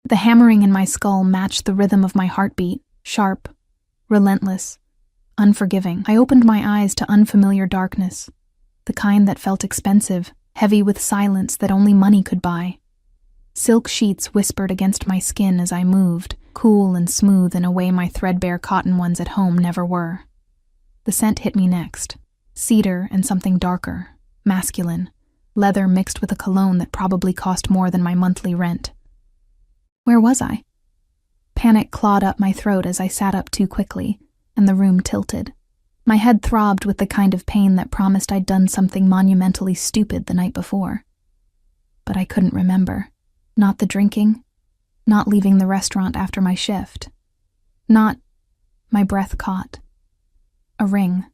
The hammering in my skull matched the rhythm of my heartbeat, sharp, relentless, unforgiving. I opened my eyes to unfamiliar darkness, the kind that felt expensive, heavy with silence that only money could buy. Silk sheets whispered against my skin as I moved, cool and smooth in a way my threadbare cotton ones at home never were. The scent hit me next. Cedar and something darker, masculine, leather mixed with a cologne that probably cost more than my monthly rent. Where was I? Panic clawed up my throat as I sat up too quickly, and the room tilted. My head throbbed with the kind of pain that promised I'd done something monumentally stupid the night before. But I couldn't remember. Not the drinking, not leaving the restaurant after my shift, not... My breath caught. A ring.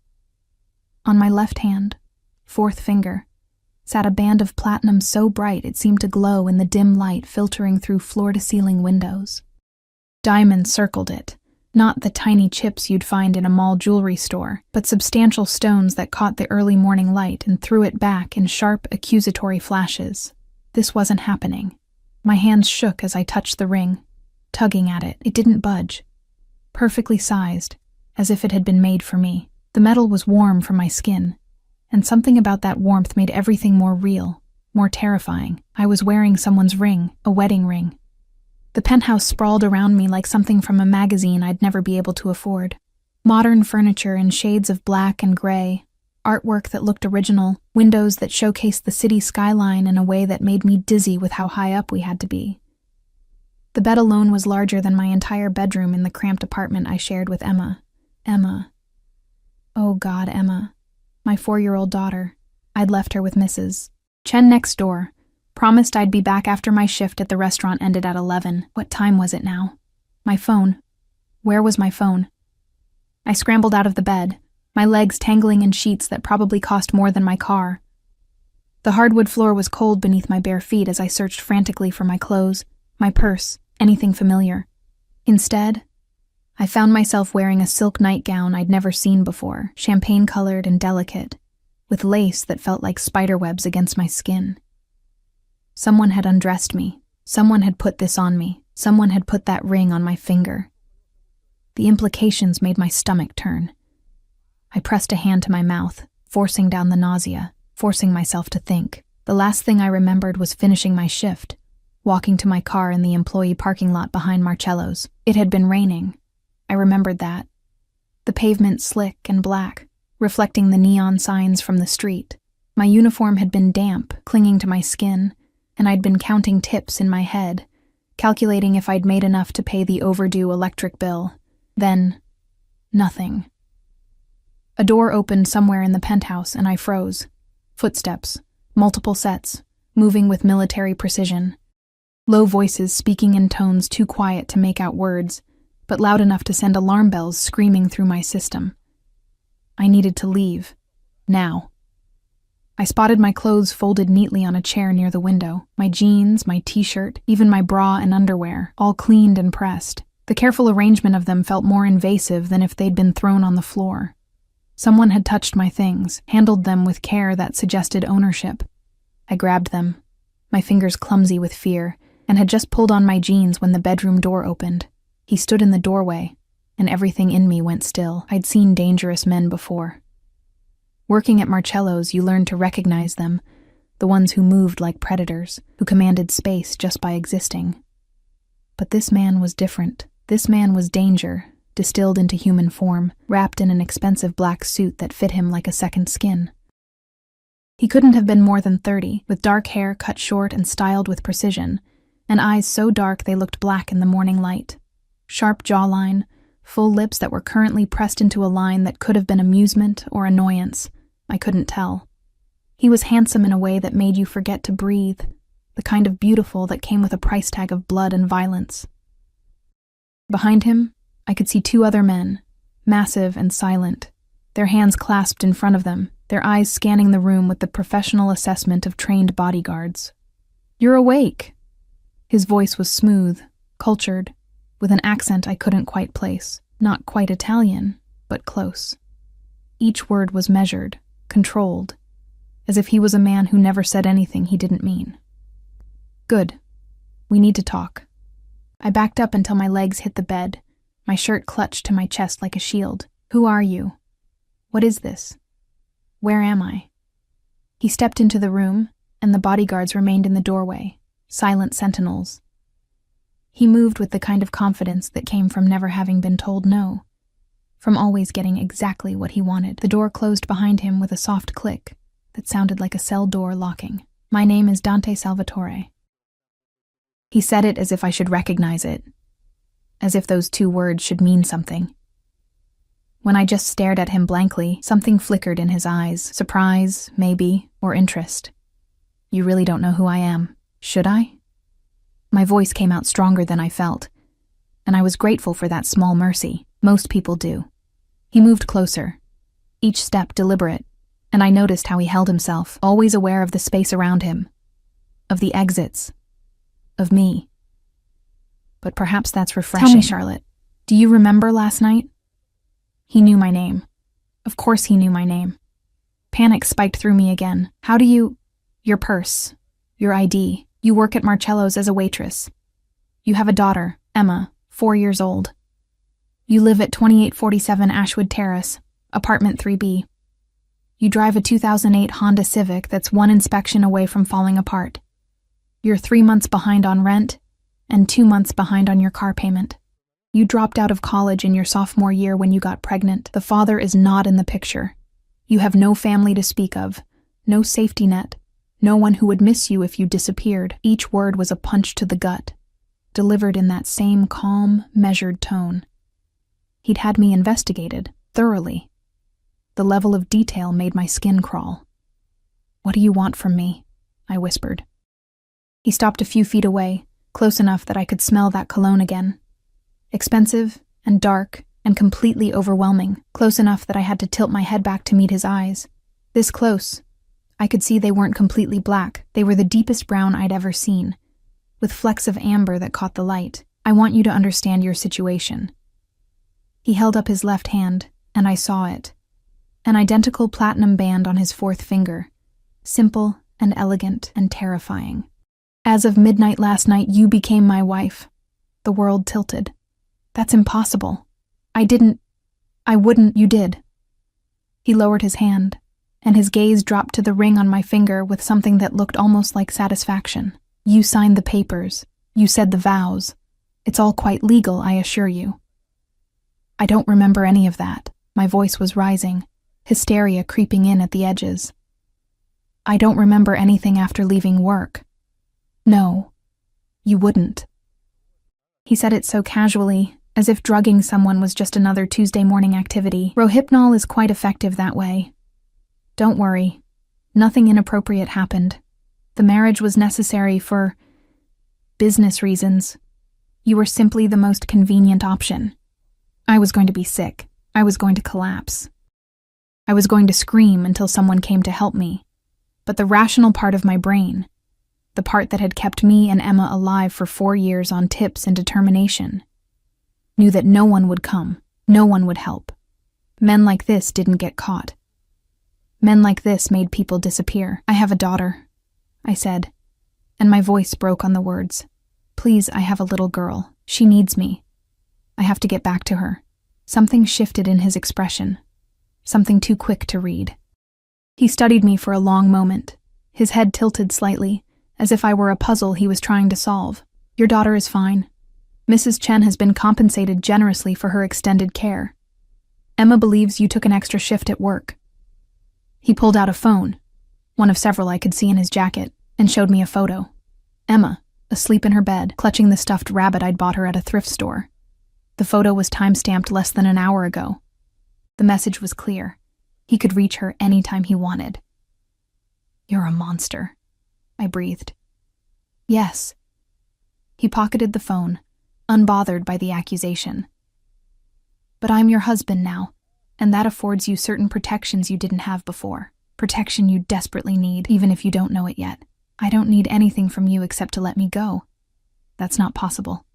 On my left hand, fourth finger, sat a band of platinum so bright it seemed to glow in the dim light filtering through floor-to-ceiling windows. Diamonds circled it, not the tiny chips you'd find in a mall jewelry store, but substantial stones that caught the early morning light and threw it back in sharp, accusatory flashes. This wasn't happening. My hands shook as I touched the ring, tugging at it. It didn't budge. Perfectly sized, as if it had been made for me. The metal was warm from my skin, and something about that warmth made everything more real, more terrifying. I was wearing someone's ring, a wedding ring. The penthouse sprawled around me like something from a magazine I'd never be able to afford. Modern furniture in shades of black and gray, artwork that looked original, windows that showcased the city skyline in a way that made me dizzy with how high up we had to be. The bed alone was larger than my entire bedroom in the cramped apartment I shared with Emma. Emma. Oh God, Emma. My 4-year-old daughter. I'd left her with Mrs. Chen next door. Promised I'd be back after my shift at the restaurant ended at 11. What time was it now? My phone. Where was my phone? I scrambled out of the bed, my legs tangling in sheets that probably cost more than my car. The hardwood floor was cold beneath my bare feet as I searched frantically for my clothes, my purse, anything familiar. Instead, I found myself wearing a silk nightgown I'd never seen before, champagne-colored and delicate, with lace that felt like spiderwebs against my skin. Someone had undressed me. Someone had put this on me. Someone had put that ring on my finger. The implications made my stomach turn. I pressed a hand to my mouth, forcing down the nausea, forcing myself to think. The last thing I remembered was finishing my shift, walking to my car in the employee parking lot behind Marcello's. It had been raining. I remembered that. The pavement slick and black, reflecting the neon signs from the street. My uniform had been damp, clinging to my skin, and I'd been counting tips in my head, calculating if I'd made enough to pay the overdue electric bill. Then, nothing. A door opened somewhere in the penthouse and I froze. Footsteps, multiple sets, moving with military precision. Low voices speaking in tones too quiet to make out words, but loud enough to send alarm bells screaming through my system. I needed to leave. Now. I spotted my clothes folded neatly on a chair near the window. My jeans, my t-shirt, even my bra and underwear, all cleaned and pressed. The careful arrangement of them felt more invasive than if they'd been thrown on the floor. Someone had touched my things, handled them with care that suggested ownership. I grabbed them, my fingers clumsy with fear, and had just pulled on my jeans when the bedroom door opened. He stood in the doorway, and everything in me went still. I'd seen dangerous men before. Working at Marcello's, you learned to recognize them, the ones who moved like predators, who commanded space just by existing. But this man was different. This man was danger, distilled into human form, wrapped in an expensive black suit that fit him like a second skin. He couldn't have been more than 30, with dark hair cut short and styled with precision, and eyes so dark they looked black in the morning light. Sharp jawline, full lips that were currently pressed into a line that could have been amusement or annoyance. I couldn't tell. He was handsome in a way that made you forget to breathe, the kind of beautiful that came with a price tag of blood and violence. Behind him, I could see 2 other men, massive and silent, their hands clasped in front of them, their eyes scanning the room with the professional assessment of trained bodyguards. "You're awake." His voice was smooth, cultured, with an accent I couldn't quite place. Not quite Italian, but close. Each word was measured, controlled, as if he was a man who never said anything he didn't mean. "Good. We need to talk." I backed up until my legs hit the bed, my shirt clutched to my chest like a shield. Who are you? What is this? Where am I? He stepped into the room, and the bodyguards remained in the doorway, silent sentinels. He moved with the kind of confidence that came from never having been told no, from always getting exactly what he wanted. The door closed behind him with a soft click that sounded like a cell door locking. My name is Dante Salvatore. He said it as if I should recognize it, as if those two words should mean something. When I just stared at him blankly, something flickered in his eyes. Surprise, maybe, or interest. You really don't know who I am, should I? My voice came out stronger than I felt, and I was grateful for that small mercy. Most people do. He moved closer, each step deliberate, and I noticed how he held himself, always aware of the space around him, of the exits, of me. But perhaps that's refreshing. Tell me, Charlotte, do you remember last night? He knew my name. Of course he knew my name. Panic spiked through me again. How do you... Your purse, your ID. You work at Marcello's as a waitress. You have a daughter, Emma, 4 years old. You live at 2847 Ashwood Terrace, apartment 3B. You drive a 2008 Honda Civic that's one inspection away from falling apart. You're 3 months behind on rent and 2 months behind on your car payment. You dropped out of college in your sophomore year when you got pregnant. The father is not in the picture. You have no family to speak of, no safety net, no one who would miss you if you disappeared. Each word was a punch to the gut, delivered in that same calm, measured tone. He'd had me investigated, thoroughly. The level of detail made my skin crawl. What do you want from me? I whispered. He stopped a few feet away, close enough that I could smell that cologne again. Expensive and dark and completely overwhelming, close enough that I had to tilt my head back to meet his eyes. This close, I could see they weren't completely black. They were the deepest brown I'd ever seen, with flecks of amber that caught the light. I want you to understand your situation. He held up his left hand, and I saw it. An identical platinum band on his fourth finger, simple and elegant and terrifying. As of midnight last night, you became my wife. The world tilted. That's impossible. I wouldn't, you did. He lowered his hand, and his gaze dropped to the ring on my finger with something that looked almost like satisfaction. You signed the papers. You said the vows. It's all quite legal, I assure you. I don't remember any of that. My voice was rising, hysteria creeping in at the edges. I don't remember anything after leaving work. No, you wouldn't. He said it so casually, as if drugging someone was just another Tuesday morning activity. Rohypnol is quite effective that way. Don't worry. Nothing inappropriate happened. The marriage was necessary for business reasons. You were simply the most convenient option. I was going to be sick. I was going to collapse. I was going to scream until someone came to help me. But the rational part of my brain, the part that had kept me and Emma alive for 4 years on tips and determination, knew that no one would come, no one would help. Men like this didn't get caught. Men like this made people disappear. I have a daughter, I said, and my voice broke on the words. Please, I have a little girl. She needs me. I have to get back to her. Something shifted in his expression, something too quick to read. He studied me for a long moment, his head tilted slightly, as if I were a puzzle he was trying to solve. Your daughter is fine. Mrs. Chen has been compensated generously for her extended care. Emma believes you took an extra shift at work. He pulled out a phone, one of several I could see in his jacket, and showed me a photo. Emma, asleep in her bed, clutching the stuffed rabbit I'd bought her at a thrift store. The photo was time-stamped less than an hour ago. The message was clear. He could reach her anytime he wanted. You're a monster, I breathed. Yes. He pocketed the phone, unbothered by the accusation. But I'm your husband now, and that affords you certain protections you didn't have before. Protection you desperately need, even if you don't know it yet. I don't need anything from you except to let me go. That's not possible.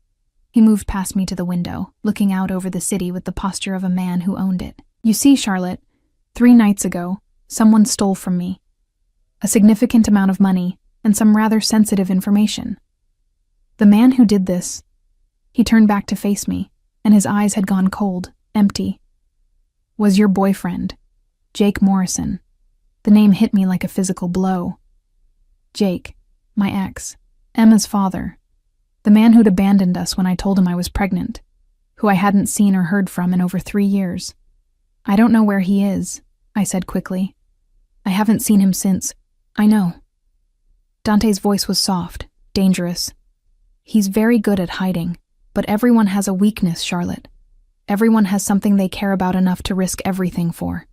He moved past me to the window, looking out over the city with the posture of a man who owned it. You see, Charlotte, 3 nights ago, someone stole from me. A significant amount of money and some rather sensitive information. The man who did this, He turned back to face me, and his eyes had gone cold, empty. Was your boyfriend, Jake Morrison. The name hit me like a physical blow. Jake, my ex, Emma's father, the man who'd abandoned us when I told him I was pregnant, who I hadn't seen or heard from in over 3 years. I don't know where he is, I said quickly. I haven't seen him since. I know. Dante's voice was soft, dangerous. He's very good at hiding, but everyone has a weakness, Charlotte. Everyone has something they care about enough to risk everything for.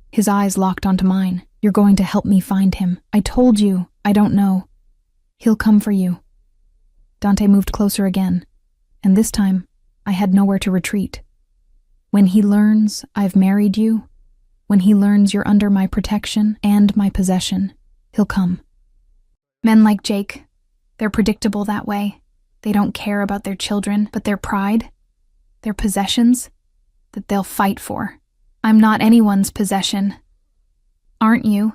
His eyes locked onto mine. You're going to help me find him. I told you, I don't know. He'll come for you. Dante moved closer again, and this time, I had nowhere to retreat. When he learns I've married you, when he learns you're under my protection and my possession, he'll come. Men like Jake, they're predictable that way. They don't care about their children, but their pride, their possessions, that they'll fight for. I'm not anyone's possession. Aren't you?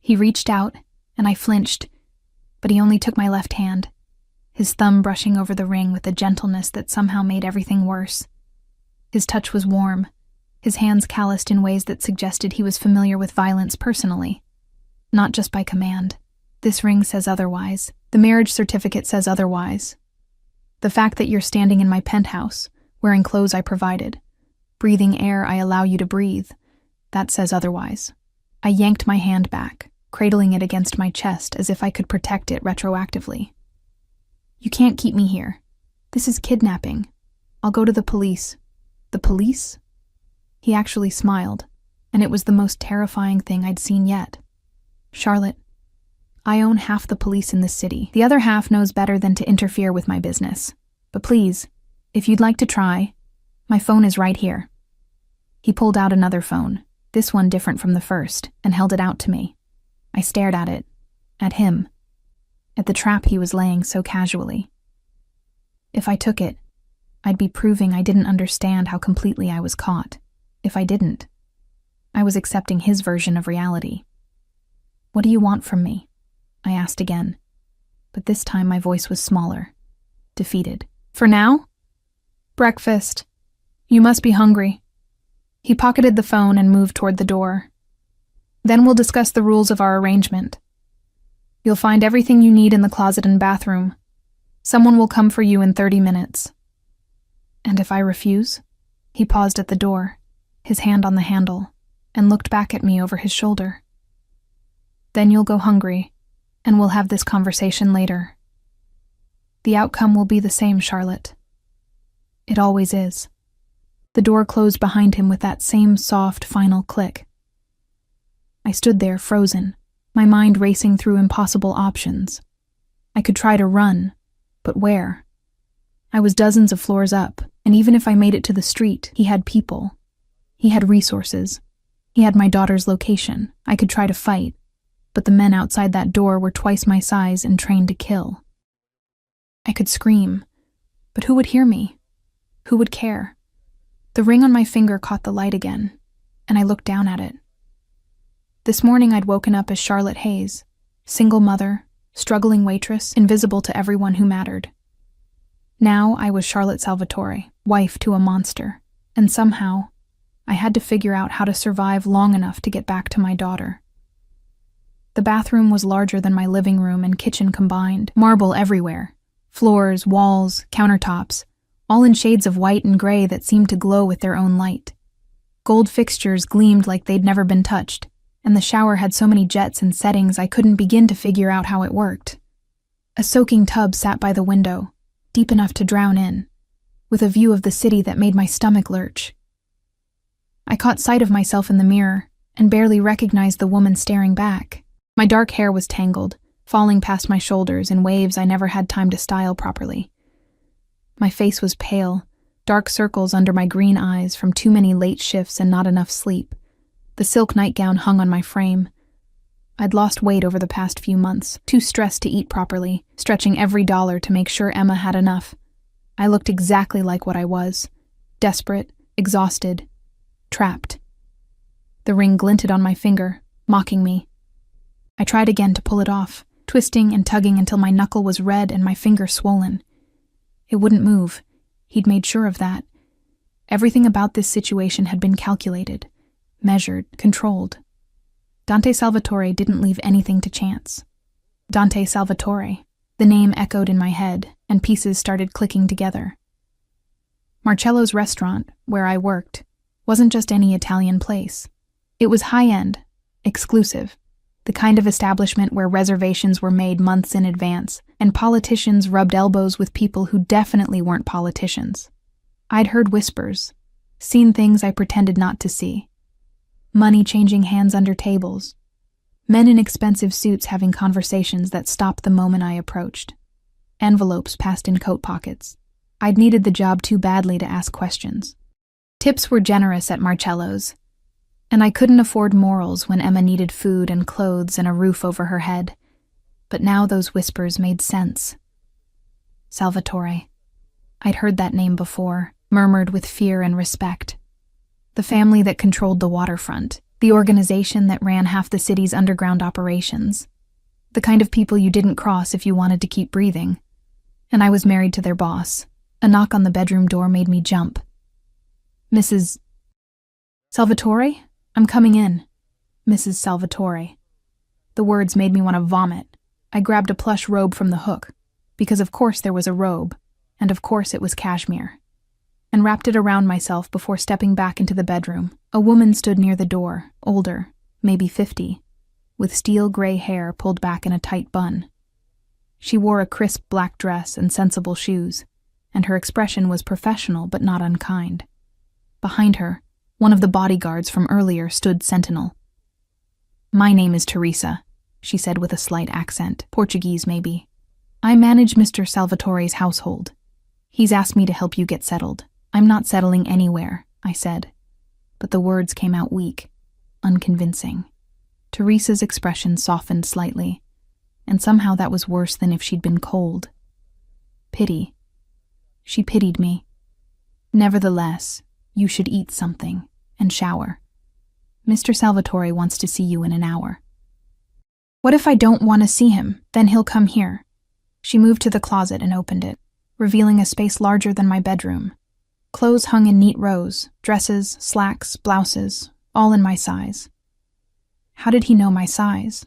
He reached out, and I flinched, but he only took my left hand, his thumb brushing over the ring with a gentleness that somehow made everything worse. His touch was warm, his hands calloused in ways that suggested he was familiar with violence personally, not just by command. This ring says otherwise. The marriage certificate says otherwise. The fact that you're standing in my penthouse, wearing clothes I provided, breathing air I allow you to breathe, that says otherwise. I yanked my hand back, cradling it against my chest as if I could protect it retroactively. You can't keep me here. This is kidnapping. I'll go to the police. The police? He actually smiled, and it was the most terrifying thing I'd seen yet. Charlotte, I own half the police in this city. The other half knows better than to interfere with my business. But please, if you'd like to try, my phone is right here. He pulled out another phone, this one different from the first, and held it out to me. I stared at it, at him, at the trap he was laying so casually. If I took it, I'd be proving I didn't understand how completely I was caught. If I didn't, I was accepting his version of reality. What do you want from me? I asked again, but this time my voice was smaller, defeated. For now? Breakfast. You must be hungry. He pocketed the phone and moved toward the door. Then we'll discuss the rules of our arrangement. You'll find everything you need in the closet and bathroom. Someone will come for you in 30 minutes. And if I refuse? He paused at the door, his hand on the handle, and looked back at me over his shoulder. Then you'll go hungry, and we'll have this conversation later. The outcome will be the same, Charlotte. It always is. The door closed behind him with that same soft, final click. I stood there, frozen, my mind racing through impossible options. I could try to run, but where? I was dozens of floors up, and even if I made it to the street, he had people. He had resources. He had my daughter's location. I could try to fight, but the men outside that door were twice my size and trained to kill. I could scream, but who would hear me? Who would care? The ring on my finger caught the light again, and I looked down at it. This morning I'd woken up as Charlotte Hayes, single mother, struggling waitress, invisible to everyone who mattered. Now I was Charlotte Salvatore, wife to a monster, and somehow I had to figure out how to survive long enough to get back to my daughter. The bathroom was larger than my living room and kitchen combined, marble everywhere, floors, walls, countertops, all in shades of white and gray that seemed to glow with their own light. Gold fixtures gleamed like they'd never been touched, and the shower had so many jets and settings I couldn't begin to figure out how it worked. A soaking tub sat by the window, deep enough to drown in, with a view of the city that made my stomach lurch. I caught sight of myself in the mirror and barely recognized the woman staring back. My dark hair was tangled, falling past my shoulders in waves I never had time to style properly. My face was pale, dark circles under my green eyes from too many late shifts and not enough sleep. The silk nightgown hung on my frame. I'd lost weight over the past few months, too stressed to eat properly, stretching every dollar to make sure Emma had enough. I looked exactly like what I was, desperate, exhausted, trapped. The ring glinted on my finger, mocking me. I tried again to pull it off, twisting and tugging until my knuckle was red and my finger swollen. It wouldn't move. He'd made sure of that. Everything about this situation had been calculated, measured, controlled. Dante Salvatore didn't leave anything to chance. Dante Salvatore. The name echoed in my head, and pieces started clicking together. Marcello's restaurant, where I worked, wasn't just any Italian place. It was high-end, exclusive, the kind of establishment where reservations were made months in advance, and politicians rubbed elbows with people who definitely weren't politicians. I'd heard whispers, seen things I pretended not to see. Money changing hands under tables. Men in expensive suits having conversations that stopped the moment I approached. Envelopes passed in coat pockets. I'd needed the job too badly to ask questions. Tips were generous at Marcello's, and I couldn't afford morals when Emma needed food and clothes and a roof over her head. But now those whispers made sense. Salvatore. I'd heard that name before, murmured with fear and respect. The family that controlled the waterfront, the organization that ran half the city's underground operations. The kind of people you didn't cross if you wanted to keep breathing. And I was married to their boss. A knock on the bedroom door made me jump. Mrs. Salvatore? I'm coming in. Mrs. Salvatore. The words made me want to vomit. I grabbed a plush robe from the hook, because of course there was a robe, and of course it was cashmere, and wrapped it around myself before stepping back into the bedroom. A woman stood near the door, older, maybe 50, with steel gray hair pulled back in a tight bun. She wore a crisp black dress and sensible shoes, and her expression was professional but not unkind. Behind her, one of the bodyguards from earlier stood sentinel. "My name is Teresa," she said with a slight accent, Portuguese maybe. "I manage Mr. Salvatore's household. He's asked me to help you get settled." "I'm not settling anywhere," I said. But the words came out weak, unconvincing. Teresa's expression softened slightly, and somehow that was worse than if she'd been cold. Pity. She pitied me. "Nevertheless, you should eat something and shower. Mr. Salvatore wants to see you in an hour." "What if I don't want to see him? Then he'll come here." She moved to the closet and opened it, revealing a space larger than my bedroom. Clothes hung in neat rows, dresses, slacks, blouses, all in my size. How did he know my size?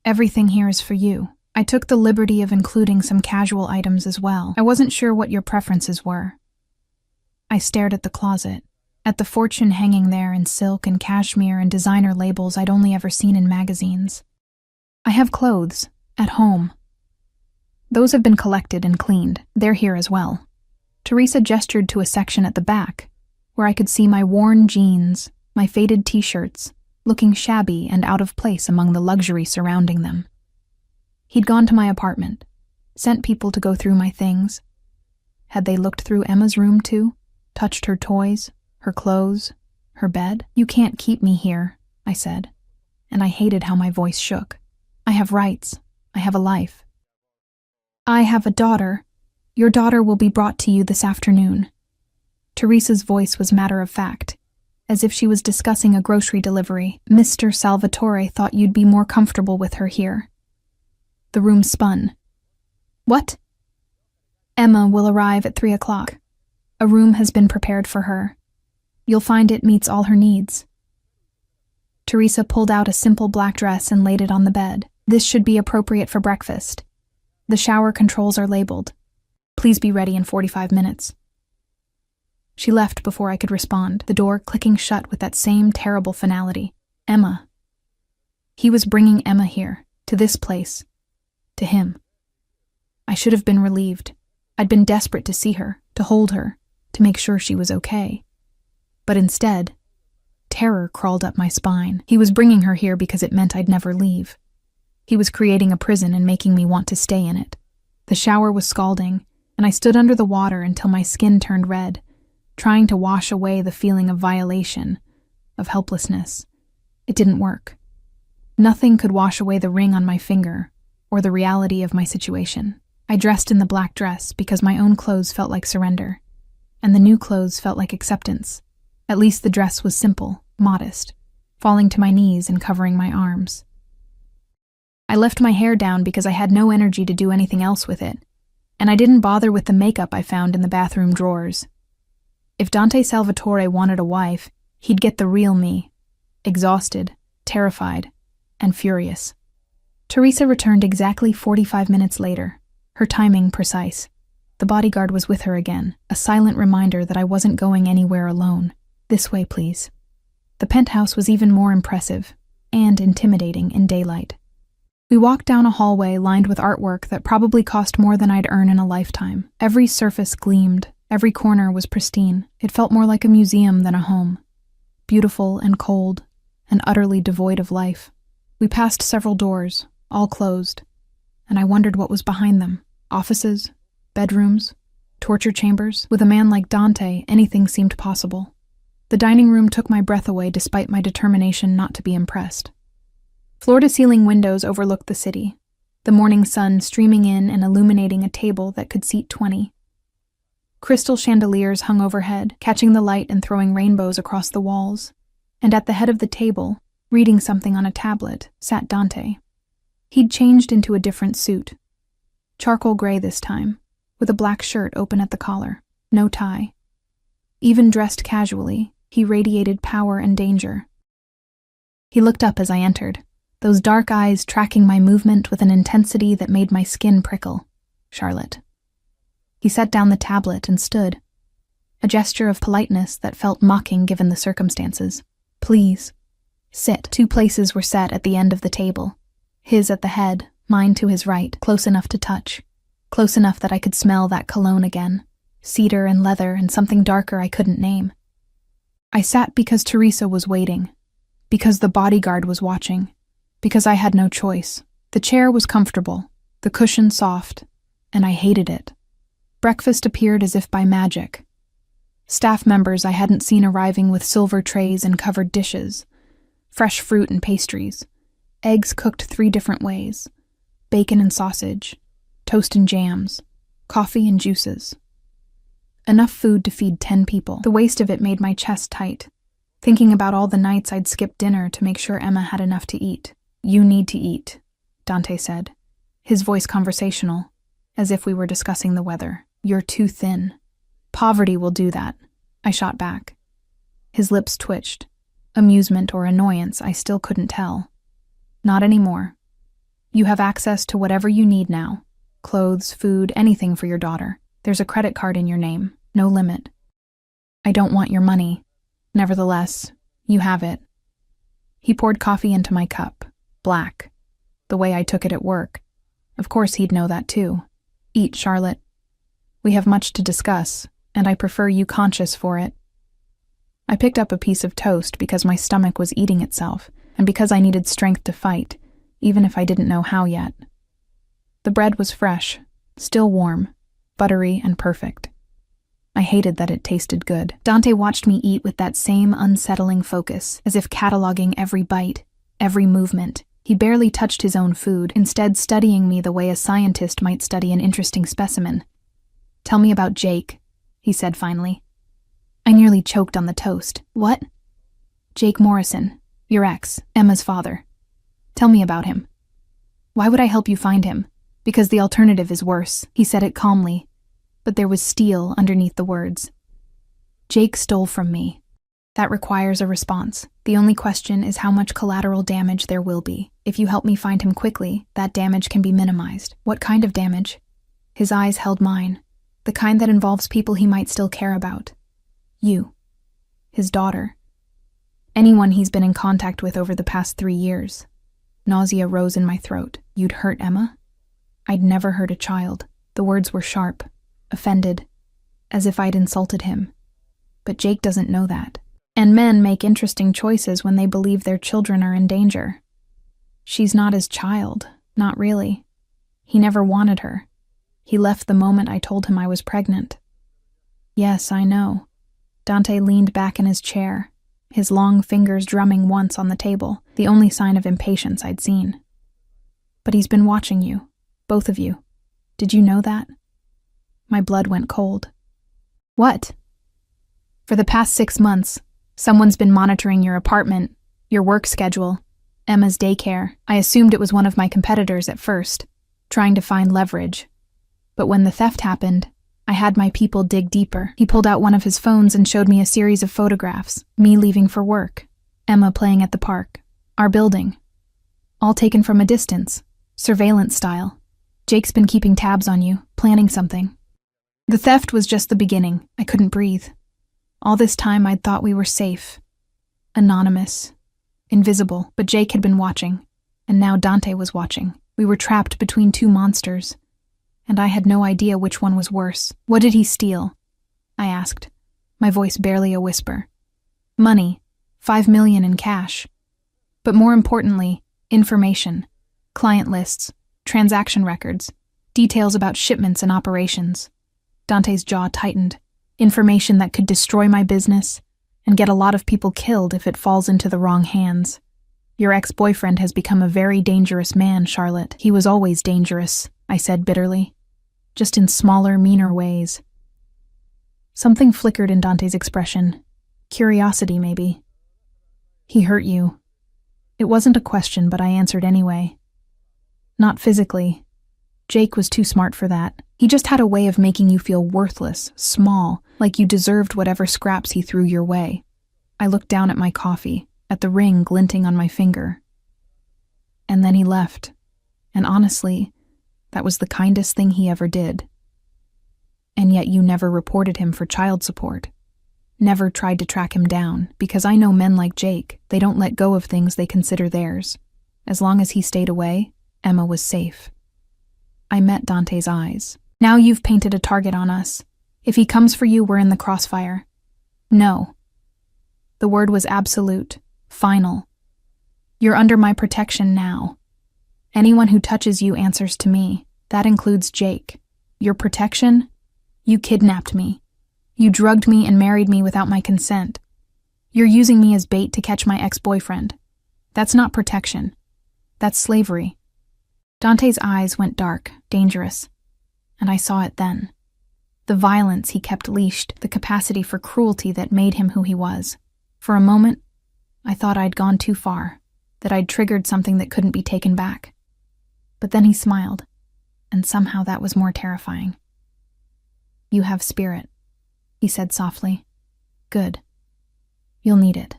"Everything here is for you." I took the liberty of including some casual items as well. I wasn't sure what your preferences were. I stared at the closet, at the fortune hanging there in silk and cashmere and designer labels I'd only ever seen in magazines. "I have clothes, at home. Those have been collected and cleaned. They're here as well." Teresa gestured to a section at the back, where I could see my worn jeans, my faded t-shirts, looking shabby and out of place among the luxury surrounding them. He'd gone to my apartment, sent people to go through my things. Had they looked through Emma's room too? Touched her toys, her clothes, her bed? "You can't keep me here," I said, and I hated how my voice shook. "I have rights. I have a life. I have a daughter. Your daughter will be brought to you this afternoon." Teresa's voice was matter-of-fact, as if she was discussing a grocery delivery. "Mr. Salvatore thought you'd be more comfortable with her here." The room spun. "What?" "Emma will arrive at 3 o'clock. A room has been prepared for her. You'll find it meets all her needs." Teresa pulled out a simple black dress and laid it on the bed. "This should be appropriate for breakfast. The shower controls are labeled. Please be ready in 45 minutes. She left before I could respond, the door clicking shut with that same terrible finality. Emma. He was bringing Emma here, to this place, to him. I should have been relieved. I'd been desperate to see her, to hold her, to make sure she was okay. But instead, terror crawled up my spine. He was bringing her here because it meant I'd never leave. He was creating a prison and making me want to stay in it. The shower was scalding, and I stood under the water until my skin turned red, trying to wash away the feeling of violation, of helplessness. It didn't work. Nothing could wash away the ring on my finger, or the reality of my situation. I dressed in the black dress because my own clothes felt like surrender, and the new clothes felt like acceptance. At least the dress was simple, modest, falling to my knees and covering my arms. I left my hair down because I had no energy to do anything else with it. And I didn't bother with the makeup I found in the bathroom drawers. If Dante Salvatore wanted a wife, he'd get the real me, exhausted, terrified, and furious. Teresa returned exactly 45 minutes later, her timing precise. The bodyguard was with her again, a silent reminder that I wasn't going anywhere alone. This way, please. The penthouse was even more impressive and intimidating in daylight. We walked down a hallway lined with artwork that probably cost more than I'd earn in a lifetime. Every surface gleamed, every corner was pristine. It felt more like a museum than a home. Beautiful and cold, and utterly devoid of life. We passed several doors, all closed, and I wondered what was behind them. Offices, bedrooms, torture chambers. With a man like Dante, anything seemed possible. The dining room took my breath away despite my determination not to be impressed. Floor-to-ceiling windows overlooked the city, the morning sun streaming in and illuminating a table that could seat 20. Crystal chandeliers hung overhead, catching the light and throwing rainbows across the walls. And at the head of the table, reading something on a tablet, sat Dante. He'd changed into a different suit. Charcoal gray this time, with a black shirt open at the collar, no tie. Even dressed casually, he radiated power and danger. He looked up as I entered, those dark eyes tracking my movement with an intensity that made my skin prickle. Charlotte. He set down the tablet and stood, a gesture of politeness that felt mocking given the circumstances. Please. Sit. 2 places were set at the end of the table, his at the head, mine to his right, close enough to touch, close enough that I could smell that cologne again, cedar and leather and something darker I couldn't name. I sat because Teresa was waiting, because the bodyguard was watching, because I had no choice. The chair was comfortable, the cushion soft, and I hated it. Breakfast appeared as if by magic. Staff members I hadn't seen arriving with silver trays and covered dishes, fresh fruit and pastries, eggs cooked 3 different ways, bacon and sausage, toast and jams, coffee and juices. Enough food to feed 10 people. The waste of it made my chest tight, thinking about all the nights I'd skip dinner to make sure Emma had enough to eat. You need to eat, Dante said, his voice conversational, as if we were discussing the weather. You're too thin. Poverty will do that, I shot back. His lips twitched. Amusement or annoyance, I still couldn't tell. Not anymore. You have access to whatever you need now. Clothes, food, anything for your daughter. There's a credit card in your name, no limit. I don't want your money. Nevertheless, you have it. He poured coffee into my cup, black, the way I took it at work. Of course he'd know that too. Eat, Charlotte. We have much to discuss, and I prefer you conscious for it. I picked up a piece of toast because my stomach was eating itself, and because I needed strength to fight, even if I didn't know how yet. The bread was fresh, still warm, buttery and perfect. I hated that it tasted good. Dante watched me eat with that same unsettling focus, as if cataloging every bite, every movement. He barely touched his own food, instead studying me the way a scientist might study an interesting specimen. Tell me about Jake, he said finally. I nearly choked on the toast. What? Jake Morrison, your ex, Emma's father. Tell me about him. Why would I help you find him? Because the alternative is worse, he said it calmly, but there was steel underneath the words. Jake stole from me. That requires a response. The only question is how much collateral damage there will be. If you help me find him quickly, that damage can be minimized. What kind of damage? His eyes held mine, the kind that involves people he might still care about. You. His daughter. Anyone he's been in contact with over the past 3 years. Nausea rose in my throat. You'd hurt Emma? I'd never hurt a child. The words were sharp, offended, as if I'd insulted him. But Jake doesn't know that. And men make interesting choices when they believe their children are in danger. She's not his child, not really. He never wanted her. He left the moment I told him I was pregnant. Yes, I know. Dante leaned back in his chair, his long fingers drumming once on the table, the only sign of impatience I'd seen. But he's been watching you, both of you. Did you know that? My blood went cold. What? For the past 6 months, someone's been monitoring your apartment, your work schedule, Emma's daycare. I assumed it was one of my competitors at first, trying to find leverage. But when the theft happened, I had my people dig deeper. He pulled out one of his phones and showed me a series of photographs. Me leaving for work, Emma playing at the park, our building. All taken from a distance, surveillance style. Jake's been keeping tabs on you, planning something. The theft was just the beginning. I couldn't breathe. All this time I'd thought we were safe. Anonymous. Invisible. But Jake had been watching. And now Dante was watching. We were trapped between two monsters. And I had no idea which one was worse. What did he steal? I asked, my voice barely a whisper. Money. 5 million in cash. But more importantly, information. Client lists. Transaction records. Details about shipments and operations. Dante's jaw tightened. Information that could destroy my business and get a lot of people killed if it falls into the wrong hands. Your ex-boyfriend has become a very dangerous man, Charlotte. He was always dangerous, I said bitterly. Just in smaller, meaner ways. Something flickered in Dante's expression. Curiosity, maybe. He hurt you. It wasn't a question, but I answered anyway. Not physically. Jake was too smart for that. He just had a way of making you feel worthless, small, like you deserved whatever scraps he threw your way. I looked down at my coffee, at the ring glinting on my finger. And then he left. And honestly, that was the kindest thing he ever did. And yet you never reported him for child support. Never tried to track him down, because I know men like Jake, they don't let go of things they consider theirs. As long as he stayed away, Emma was safe. I met Dante's eyes. Now you've painted a target on us. If he comes for you, we're in the crossfire. No. The word was absolute, final. You're under my protection now. Anyone who touches you answers to me. That includes Jake. Your protection? You kidnapped me. You drugged me and married me without my consent. You're using me as bait to catch my ex-boyfriend. That's not protection. That's slavery. Dante's eyes went dark, dangerous, and I saw it then. The violence he kept leashed, the capacity for cruelty that made him who he was. For a moment, I thought I'd gone too far, that I'd triggered something that couldn't be taken back. But then he smiled, and somehow that was more terrifying. You have spirit, he said softly. Good. You'll need it.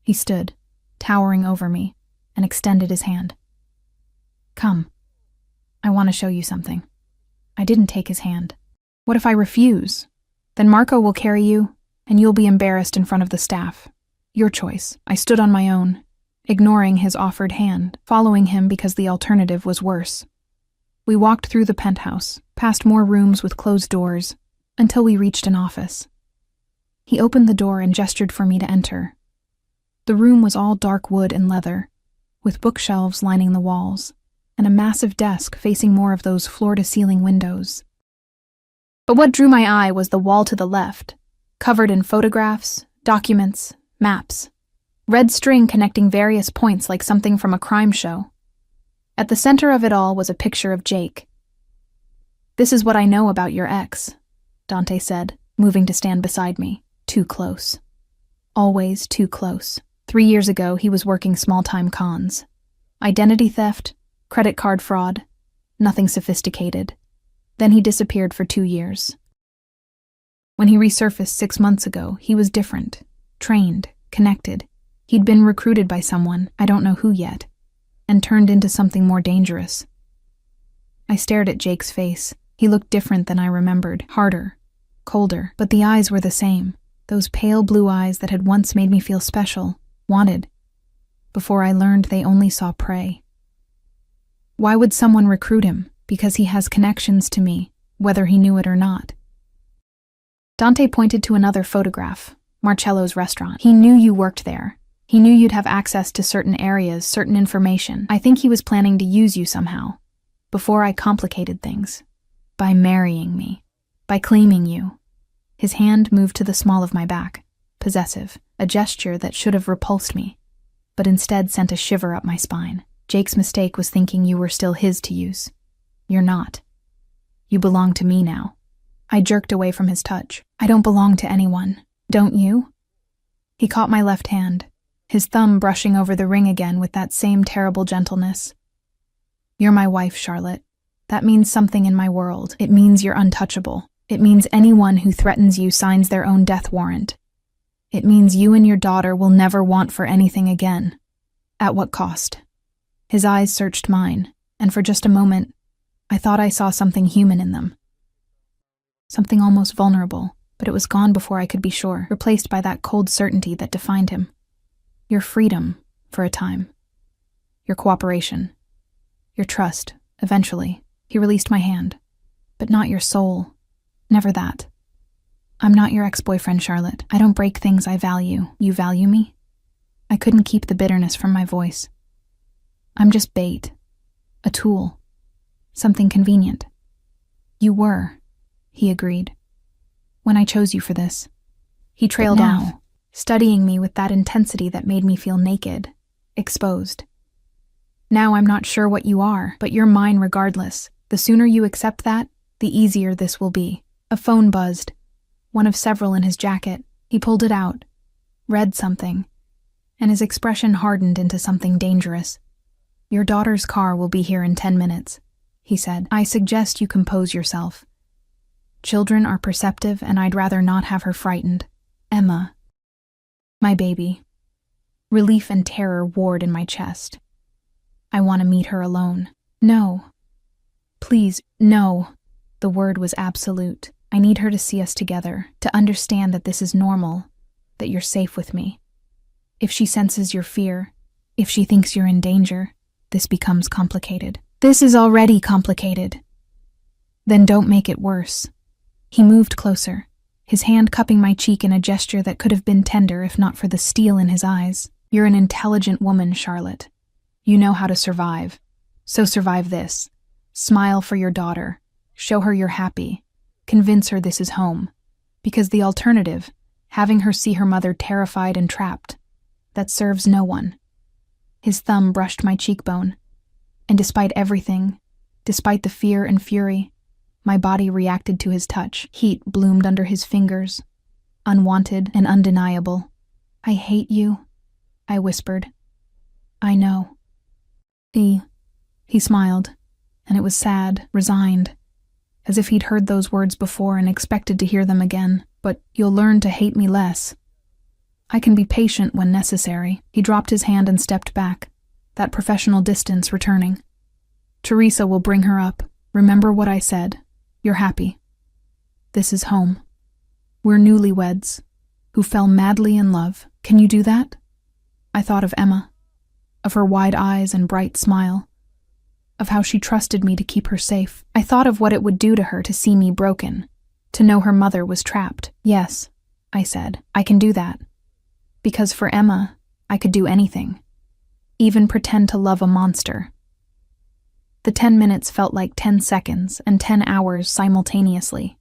He stood, towering over me, and extended his hand. Come. I want to show you something. I didn't take his hand. What if I refuse? Then Marco will carry you, and you'll be embarrassed in front of the staff. Your choice. I stood on my own, ignoring his offered hand, following him because the alternative was worse. We walked through the penthouse, past more rooms with closed doors, until we reached an office. He opened the door and gestured for me to enter. The room was all dark wood and leather, with bookshelves lining the walls, and a massive desk facing more of those floor-to-ceiling windows. But what drew my eye was the wall to the left, covered in photographs, documents, maps. Red string connecting various points like something from a crime show. At the center of it all was a picture of Jake. This is what I know about your ex, Dante said, moving to stand beside me. Too close. Always too close. 3 years ago, he was working small-time cons. Identity theft, credit card fraud, nothing sophisticated. Then he disappeared for 2 years. When he resurfaced 6 months ago, he was different, trained, connected. He'd been recruited by someone, I don't know who yet, and turned into something more dangerous. I stared at Jake's face. He looked different than I remembered, harder, colder, but the eyes were the same, those pale blue eyes that had once made me feel special, wanted, before I learned they only saw prey. Why would someone recruit him? Because he has connections to me, whether he knew it or not. Dante pointed to another photograph, Marcello's restaurant. He knew you worked there. He knew you'd have access to certain areas, certain information. I think he was planning to use you somehow, before I complicated things. By marrying me. By claiming you. His hand moved to the small of my back, possessive, a gesture that should have repulsed me, but instead sent a shiver up my spine. Jake's mistake was thinking you were still his to use. You're not. You belong to me now. I jerked away from his touch. I don't belong to anyone. Don't you? He caught my left hand, his thumb brushing over the ring again with that same terrible gentleness. You're my wife, Charlotte. That means something in my world. It means you're untouchable. It means anyone who threatens you signs their own death warrant. It means you and your daughter will never want for anything again. At what cost? His eyes searched mine, and for just a moment, I thought I saw something human in them. Something almost vulnerable, but it was gone before I could be sure, replaced by that cold certainty that defined him. Your freedom, for a time. Your cooperation. Your trust, eventually. He released my hand. But not your soul. Never that. I'm not your ex-boyfriend, Charlotte. I don't break things I value. You value me? I couldn't keep the bitterness from my voice. I'm just bait. A tool. Something convenient. You were, he agreed. When I chose you for this. He trailed off, studying me with that intensity that made me feel naked, exposed. Now I'm not sure what you are, but you're mine regardless. The sooner you accept that, the easier this will be. A phone buzzed. One of several in his jacket. He pulled it out, read something, and his expression hardened into something dangerous. Your daughter's car will be here in 10 minutes, he said. I suggest you compose yourself. Children are perceptive, and I'd rather not have her frightened. Emma. My baby. Relief and terror warred in my chest. I want to meet her alone. No. Please, no. The word was absolute. I need her to see us together, to understand that this is normal, that you're safe with me. If she senses your fear, if she thinks you're in danger, this becomes complicated. This is already complicated. Then don't make it worse. He moved closer, his hand cupping my cheek in a gesture that could have been tender if not for the steel in his eyes. You're an intelligent woman, Charlotte. You know how to survive. So survive this. Smile for your daughter. Show her you're happy. Convince her this is home. Because the alternative, having her see her mother terrified and trapped, that serves no one. His thumb brushed my cheekbone, and despite everything, despite the fear and fury, my body reacted to his touch. Heat bloomed under his fingers, unwanted and undeniable. I hate you, I whispered. I know. He smiled, and it was sad, resigned, as if he'd heard those words before and expected to hear them again. But you'll learn to hate me less. I can be patient when necessary. He dropped his hand and stepped back, that professional distance returning. Teresa will bring her up. Remember what I said. You're happy. This is home. We're newlyweds, who fell madly in love. Can you do that? I thought of Emma, of her wide eyes and bright smile, of how she trusted me to keep her safe. I thought of what it would do to her to see me broken, to know her mother was trapped. Yes, I said, I can do that. Because for Emma, I could do anything, even pretend to love a monster. The 10 minutes felt like 10 seconds and 10 hours simultaneously.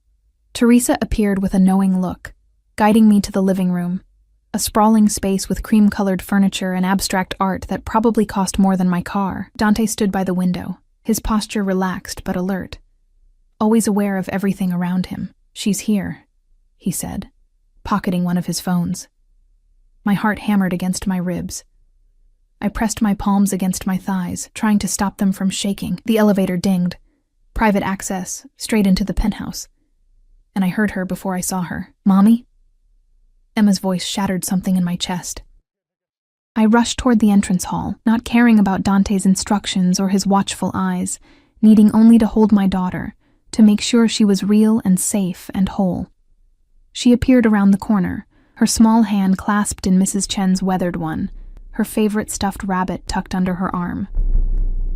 Teresa appeared with a knowing look, guiding me to the living room, a sprawling space with cream-colored furniture and abstract art that probably cost more than my car. Dante stood by the window, his posture relaxed but alert, always aware of everything around him. She's here, he said, pocketing one of his phones. My heart hammered against my ribs. I pressed my palms against my thighs, trying to stop them from shaking. The elevator dinged. Private access, straight into the penthouse. And I heard her before I saw her. Mommy? Emma's voice shattered something in my chest. I rushed toward the entrance hall, not caring about Dante's instructions or his watchful eyes, needing only to hold my daughter, to make sure she was real and safe and whole. She appeared around the corner, her small hand clasped in Mrs. Chen's weathered one, her favorite stuffed rabbit tucked under her arm.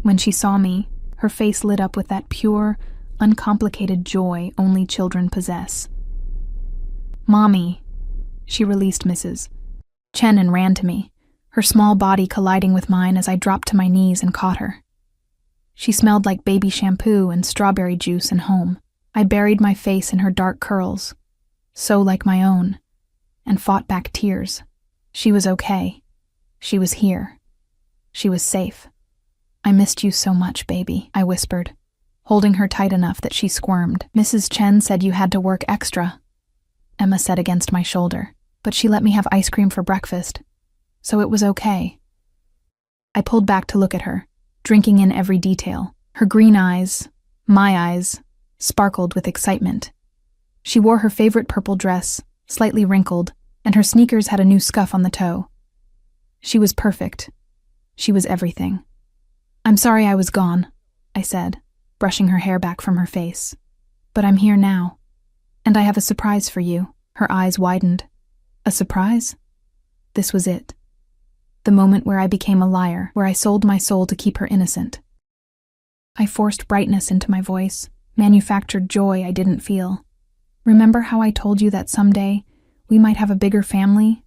When she saw me, her face lit up with that pure, uncomplicated joy only children possess. Mommy, she released Mrs. Chen and ran to me, her small body colliding with mine as I dropped to my knees and caught her. She smelled like baby shampoo and strawberry juice and home. I buried my face in her dark curls, so like my own, and fought back tears. She was okay. She was here. She was safe. I missed you so much, baby, I whispered, holding her tight enough that she squirmed. Mrs. Chen said you had to work extra, Emma said against my shoulder, but she let me have ice cream for breakfast, so it was okay. I pulled back to look at her, drinking in every detail. Her green eyes, My eyes sparkled with excitement. She wore her favorite purple dress, slightly wrinkled, and her sneakers had a new scuff on the toe. She was perfect. She was everything. "I'm sorry I was gone," I said, brushing her hair back from her face. "But I'm here now. And I have a surprise for you." Her eyes widened. A surprise? This was it. The moment where I became a liar, where I sold my soul to keep her innocent. I forced brightness into my voice, manufactured joy I didn't feel. "Remember how I told you that someday we might have a bigger family?"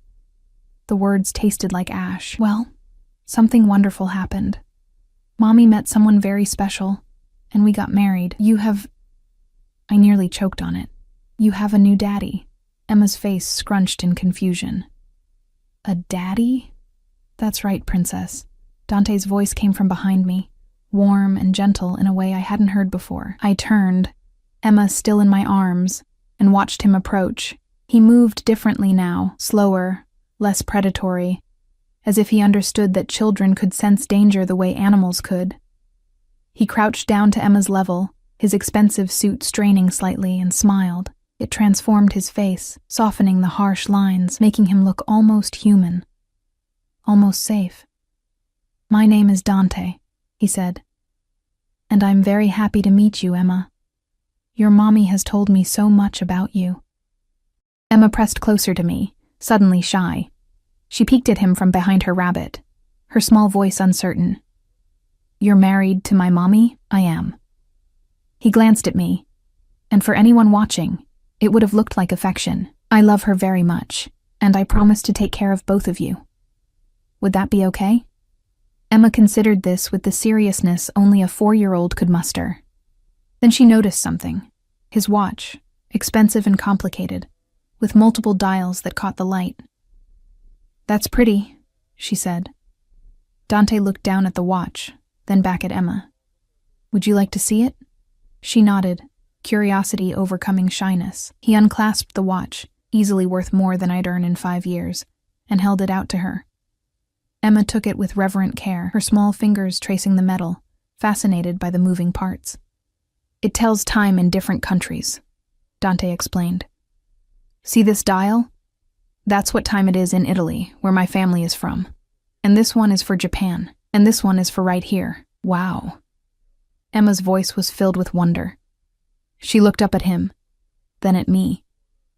The words tasted like ash. Well, something wonderful happened. Mommy met someone very special, and we got married. I nearly choked on it. "You have a new daddy." Emma's face scrunched in confusion. "A daddy?" "That's right, princess." Dante's voice came from behind me, warm and gentle in a way I hadn't heard before. I turned, Emma still in my arms, and watched him approach. He moved differently now, slower, less predatory, as if he understood that children could sense danger the way animals could. He crouched down to Emma's level, his expensive suit straining slightly, and smiled. It transformed his face, softening the harsh lines, making him look almost human, almost safe. "My name is Dante," he said, "and I'm very happy to meet you, Emma. Your mommy has told me so much about you." Emma pressed closer to me, suddenly shy. She peeked at him from behind her rabbit, her small voice uncertain. "You're married to my mommy?" "I am." He glanced at me, and for anyone watching, it would have looked like affection. "I love her very much, and I promise to take care of both of you. Would that be okay?" Emma considered this with the seriousness only a 4-year-old could muster. Then she noticed something. His watch, expensive and complicated, with multiple dials that caught the light. "That's pretty," she said. Dante looked down at the watch, then back at Emma. "Would you like to see it?" She nodded, curiosity overcoming shyness. He unclasped the watch, easily worth more than I'd earn in 5 years, and held it out to her. Emma took it with reverent care, her small fingers tracing the metal, fascinated by the moving parts. "It tells time in different countries," Dante explained. "See this dial? That's what time it is in Italy, where my family is from. And this one is for Japan, and this one is for right here. Wow." Emma's voice was filled with wonder. She looked up at him, then at me,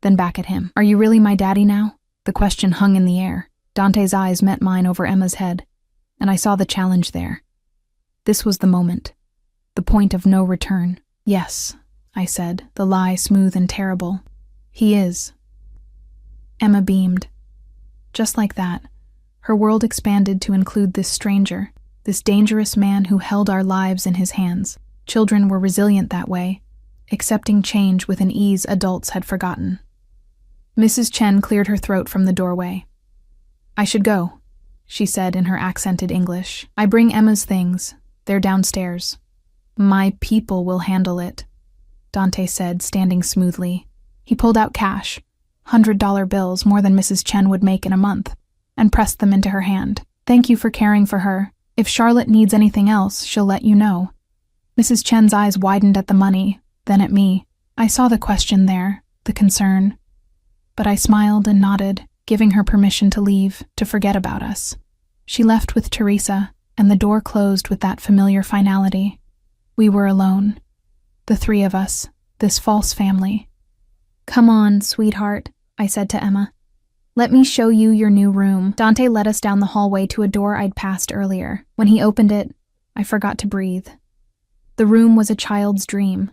then back at him. "Are you really my daddy now?" The question hung in the air. Dante's eyes met mine over Emma's head, and I saw the challenge there. This was the moment, the point of no return. "Yes," I said, the lie smooth and terrible. "He is." Emma beamed. Just like that, her world expanded to include this stranger, this dangerous man who held our lives in his hands. Children were resilient that way, accepting change with an ease adults had forgotten. Mrs. Chen cleared her throat from the doorway. "I should go," she said in her accented English. "I bring Emma's things. They're downstairs." "My people will handle it," Dante said, standing smoothly. He pulled out cash, $100 bills, more than Mrs. Chen would make in a month, and pressed them into her hand. "Thank you for caring for her. If Charlotte needs anything else, she'll let you know." Mrs. Chen's eyes widened at the money, then at me. I saw the question there, the concern. But I smiled and nodded, giving her permission to leave, to forget about us. She left with Teresa, and the door closed with that familiar finality. We were alone. The 3 of us, this false family. "Come on, sweetheart," I said to Emma. "Let me show you your new room." Dante led us down the hallway to a door I'd passed earlier. When he opened it, I forgot to breathe. The room was a child's dream.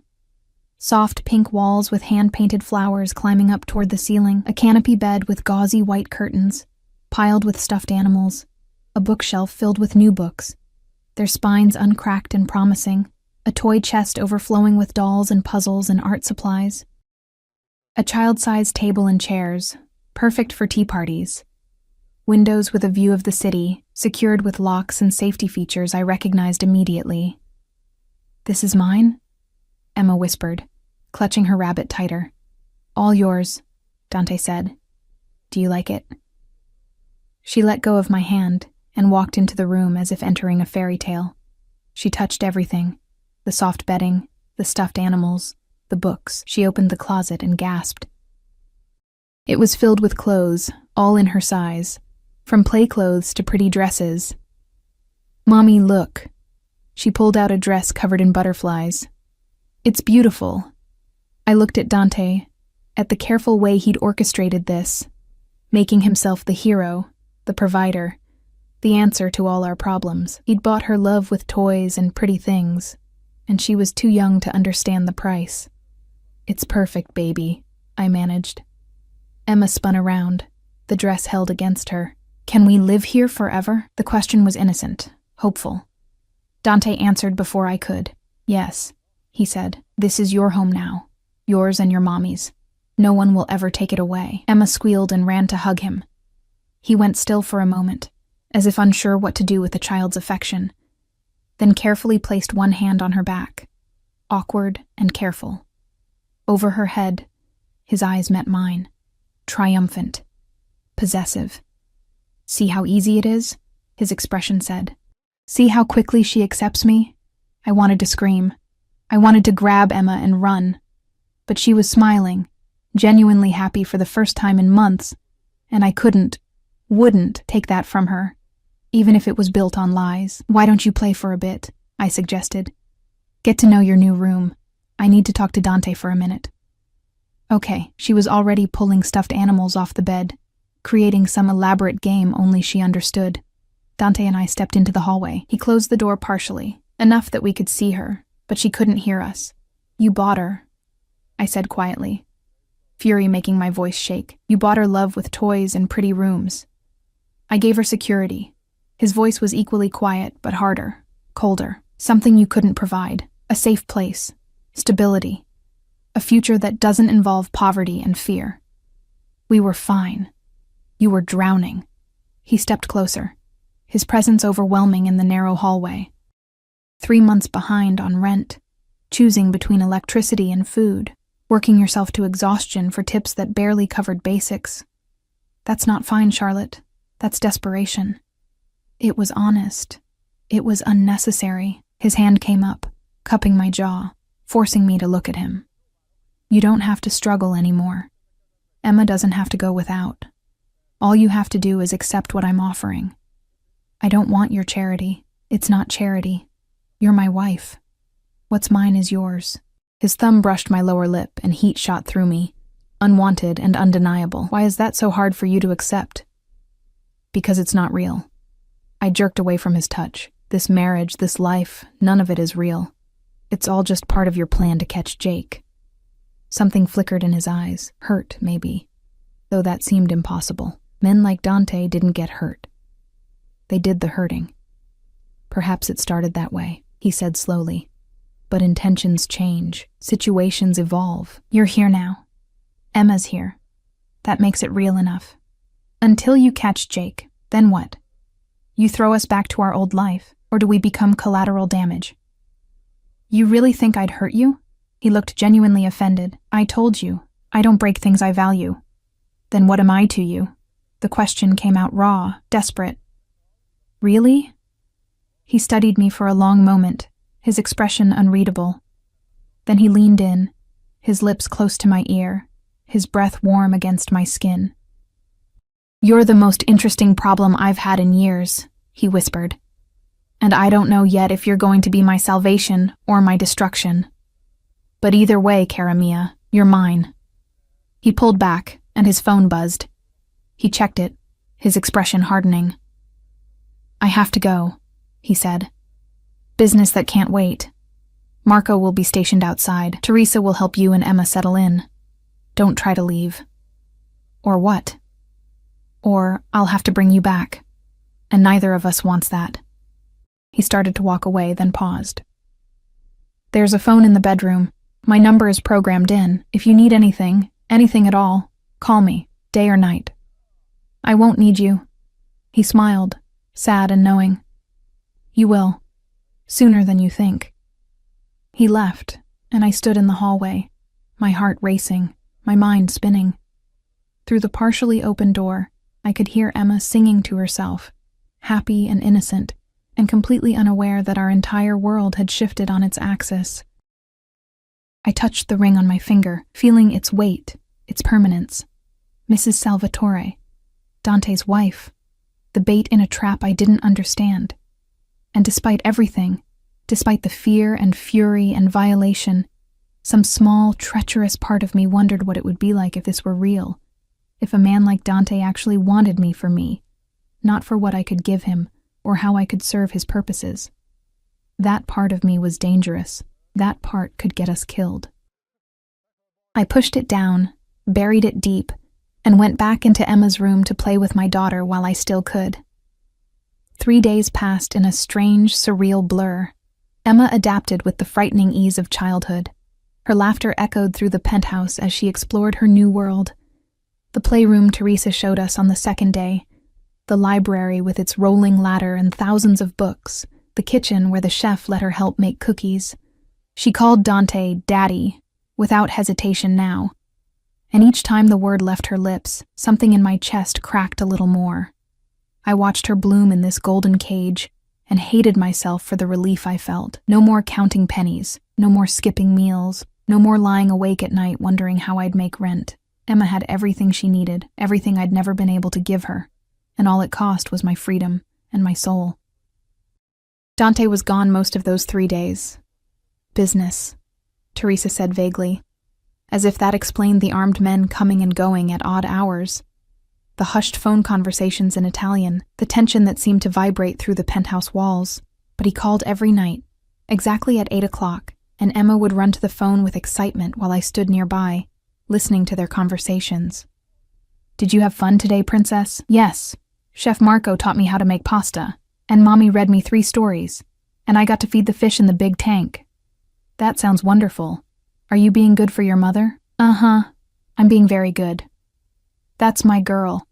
Soft pink walls with hand-painted flowers climbing up toward the ceiling, a canopy bed with gauzy white curtains, piled with stuffed animals, a bookshelf filled with new books, their spines uncracked and promising, a toy chest overflowing with dolls and puzzles and art supplies. A child-sized table and chairs, perfect for tea parties. Windows with a view of the city, secured with locks and safety features I recognized immediately. "This is mine?" Emma whispered, clutching her rabbit tighter. "All yours," Dante said. "Do you like it?" She let go of my hand and walked into the room as if entering a fairy tale. She touched everything, the soft bedding, the stuffed animals, the books. She opened the closet and gasped. It was filled with clothes, all in her size, from play clothes to pretty dresses. "Mommy, look." She pulled out a dress covered in butterflies. "It's beautiful." I looked at Dante, at the careful way he'd orchestrated this, making himself the hero, the provider, the answer to all our problems. He'd bought her love with toys and pretty things, and she was too young to understand the price. "It's perfect, baby," I managed. Emma spun around, the dress held against her. "Can we live here forever?" The question was innocent, hopeful. Dante answered before I could. "Yes," he said. "This is your home now, yours and your mommy's. No one will ever take it away." Emma squealed and ran to hug him. He went still for a moment, as if unsure what to do with the child's affection, then carefully placed one hand on her back, awkward and careful. Over her head, his eyes met mine, triumphant, possessive. "See how easy it is?" his expression said. "See how quickly she accepts me?" I wanted to scream. I wanted to grab Emma and run. But she was smiling, genuinely happy for the first time in months, and I wouldn't take that from her, even if it was built on lies. "Why don't you play for a bit?" I suggested. "Get to know your new room. I need to talk to Dante for a minute." Okay, she was already pulling stuffed animals off the bed, creating some elaborate game only she understood. Dante and I stepped into the hallway. He closed the door partially, enough that we could see her, but she couldn't hear us. "You bought her," I said quietly, fury making my voice shake. "You bought her love with toys and pretty rooms." I gave her security. His voice was equally quiet, but harder, colder. "Something you couldn't provide. A safe place. Stability. A future that doesn't involve poverty and fear. We were fine. You were drowning." He stepped closer, his presence overwhelming in the narrow hallway. 3 months behind on rent, choosing between electricity and food, working yourself to exhaustion for tips that barely covered basics. That's not fine, Charlotte. That's desperation. It was honest. It was unnecessary. His hand came up, cupping my jaw, forcing me to look at him. "You don't have to struggle anymore. Emma doesn't have to go without. All you have to do is accept what I'm offering. I don't want your charity. It's not charity. You're my wife. What's mine is yours." His thumb brushed my lower lip and heat shot through me, unwanted and undeniable. "Why is that so hard for you to accept?" "Because it's not real." I jerked away from his touch. "This marriage, this life, none of it is real. It's all just part of your plan to catch Jake." Something flickered in his eyes, hurt maybe, though that seemed impossible. Men like Dante didn't get hurt. They did the hurting. "Perhaps it started that way," he said slowly. "But intentions change, situations evolve. You're here now. Emma's here. That makes it real enough. Until you catch Jake, then what? You throw us back to our old life, or do we become collateral damage?" "You really think I'd hurt you?" He looked genuinely offended. "I told you, I don't break things I value." "Then what am I to you?" The question came out raw, desperate. "Really?" He studied me for a long moment, his expression unreadable. Then he leaned in, his lips close to my ear, his breath warm against my skin. "You're the most interesting problem I've had in years," he whispered. "And I don't know yet if you're going to be my salvation or my destruction. But either way, cara mia, you're mine." He pulled back, and his phone buzzed. He checked it, his expression hardening. "I have to go," he said. "Business that can't wait. Marco will be stationed outside. Teresa will help you and Emma settle in. Don't try to leave." "Or what?" "Or I'll have to bring you back. And neither of us wants that." He started to walk away, then paused. "There's a phone in the bedroom. My number is programmed in. If you need anything at all, call me, day or night. I won't need you." He smiled, sad and knowing. "You will. Sooner than you think." He left, and I stood in the hallway, my heart racing, my mind spinning. Through the partially open door, I could hear Emma singing to herself, happy and innocent, and completely unaware that our entire world had shifted on its axis. I touched the ring on my finger, feeling its weight, its permanence. Mrs. Salvatore, Dante's wife, the bait in a trap I didn't understand. And despite everything, despite the fear and fury and violation, some small, treacherous part of me wondered what it would be like if this were real, if a man like Dante actually wanted me for me, not for what I could give him or how I could serve his purposes. That part of me was dangerous. That part could get us killed. I pushed it down, buried it deep, and went back into Emma's room to play with my daughter while I still could. 3 days passed in a strange, surreal blur. Emma adapted with the frightening ease of childhood. Her laughter echoed through the penthouse as she explored her new world. The playroom Teresa showed us on the second day, the library with its rolling ladder and thousands of books, the kitchen where the chef let her help make cookies. She called Dante Daddy, without hesitation now. And each time the word left her lips, something in my chest cracked a little more. I watched her bloom in this golden cage and hated myself for the relief I felt. No more counting pennies, no more skipping meals, no more lying awake at night wondering how I'd make rent. Emma had everything she needed, everything I'd never been able to give her, and all it cost was my freedom and my soul. Dante was gone most of those 3 days. Business, Teresa said vaguely, as if that explained the armed men coming and going at odd hours. The hushed phone conversations in Italian, the tension that seemed to vibrate through the penthouse walls. But he called every night, exactly at 8 o'clock, and Emma would run to the phone with excitement while I stood nearby, listening to their conversations. "Did you have fun today, princess?" "Yes. Chef Marco taught me how to make pasta, and Mommy read me 3 stories, and I got to feed the fish in the big tank." "That sounds wonderful. Are you being good for your mother?" "Uh-huh. I'm being very good." "That's my girl.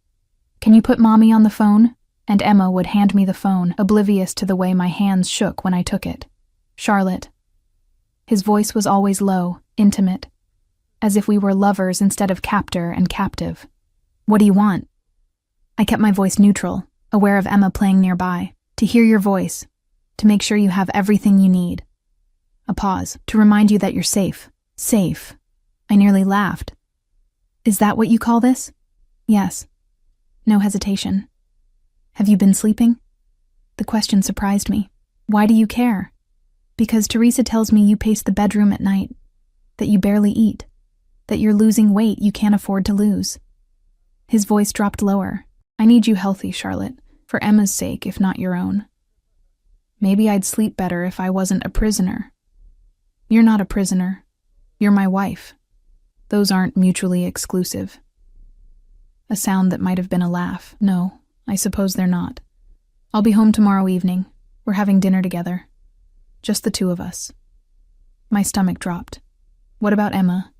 Can you put Mommy on the phone?" And Emma would hand me the phone, oblivious to the way my hands shook when I took it. "Charlotte." His voice was always low, intimate, as if we were lovers instead of captor and captive. "What do you want?" I kept my voice neutral, aware of Emma playing nearby. "To hear your voice, to make sure you have everything you need." A pause, "To remind you that you're safe." Safe. I nearly laughed. "Is that what you call this?" "Yes." No hesitation. "Have you been sleeping?" The question surprised me. "Why do you care?" "Because Teresa tells me you pace the bedroom at night, that you barely eat, that you're losing weight you can't afford to lose." His voice dropped lower. "I need you healthy, Charlotte, for Emma's sake, if not your own. Maybe I'd sleep better if I wasn't a prisoner." "You're not a prisoner. You're my wife. Those aren't mutually exclusive." A sound that might have been a laugh. "No, I suppose they're not. I'll be home tomorrow evening. We're having dinner together. Just the 2 of us." My stomach dropped. "What about Emma?"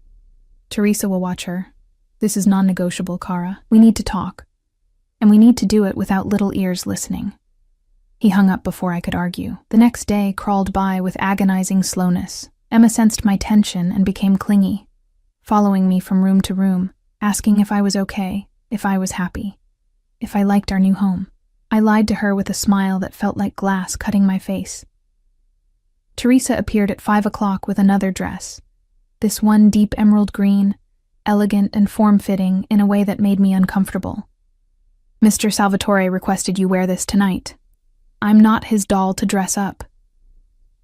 "Teresa will watch her. This is non-negotiable, Cara. We need to talk. And we need to do it without little ears listening." He hung up before I could argue. The next day crawled by with agonizing slowness. Emma sensed my tension and became clingy, following me from room to room, asking if I was okay, if I was happy, if I liked our new home. I lied to her with a smile that felt like glass cutting my face. Teresa appeared at 5 o'clock with another dress. This one deep emerald green, elegant and form-fitting in a way that made me uncomfortable. "Mr. Salvatore requested you wear this tonight. I'm not his doll to dress up."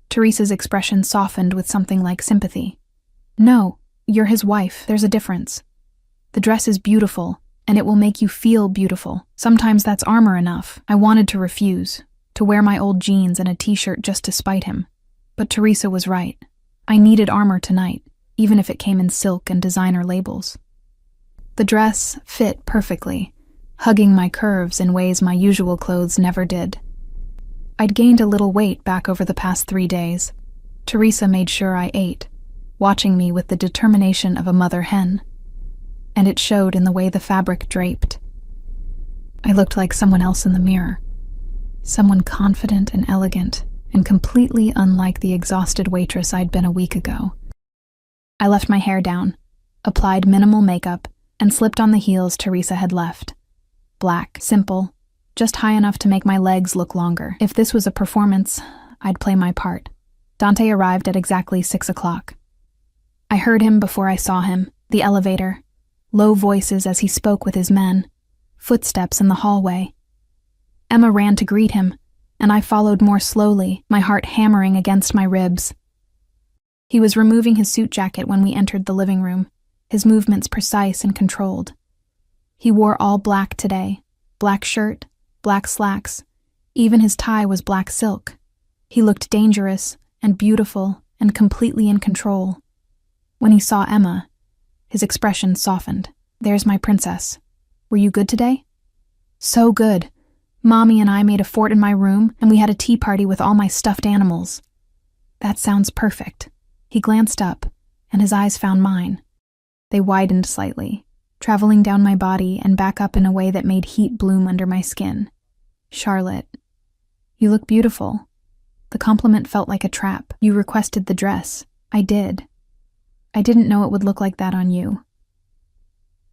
Teresa's expression softened with something like sympathy. "No, you're his wife. There's a difference. The dress is beautiful, and it will make you feel beautiful. Sometimes that's armor enough." I wanted to refuse, to wear my old jeans and a t-shirt just to spite him. But Teresa was right. I needed armor tonight, even if it came in silk and designer labels. The dress fit perfectly, hugging my curves in ways my usual clothes never did. I'd gained a little weight back over the past 3 days. Teresa made sure I ate, watching me with the determination of a mother hen. And it showed in the way the fabric draped. I looked like someone else in the mirror. Someone confident and elegant, and completely unlike the exhausted waitress I'd been a week ago. I left my hair down, applied minimal makeup, and slipped on the heels Teresa had left. Black, simple, just high enough to make my legs look longer. If this was a performance, I'd play my part. Dante arrived at exactly 6 o'clock. I heard him before I saw him, the elevator, low voices as he spoke with his men, footsteps in the hallway. Emma ran to greet him, and I followed more slowly, my heart hammering against my ribs. He was removing his suit jacket when we entered the living room, his movements precise and controlled. He wore all black today, black shirt, black slacks, even his tie was black silk. He looked dangerous and beautiful and completely in control. When he saw Emma, his expression softened. "There's my princess. Were you good today?" "So good. Mommy and I made a fort in my room, and we had a tea party with all my stuffed animals." "That sounds perfect." He glanced up, and his eyes found mine. They widened slightly, traveling down my body and back up in a way that made heat bloom under my skin. "Charlotte, you look beautiful." The compliment felt like a trap. "You requested the dress." "I did. I didn't know it would look like that on you."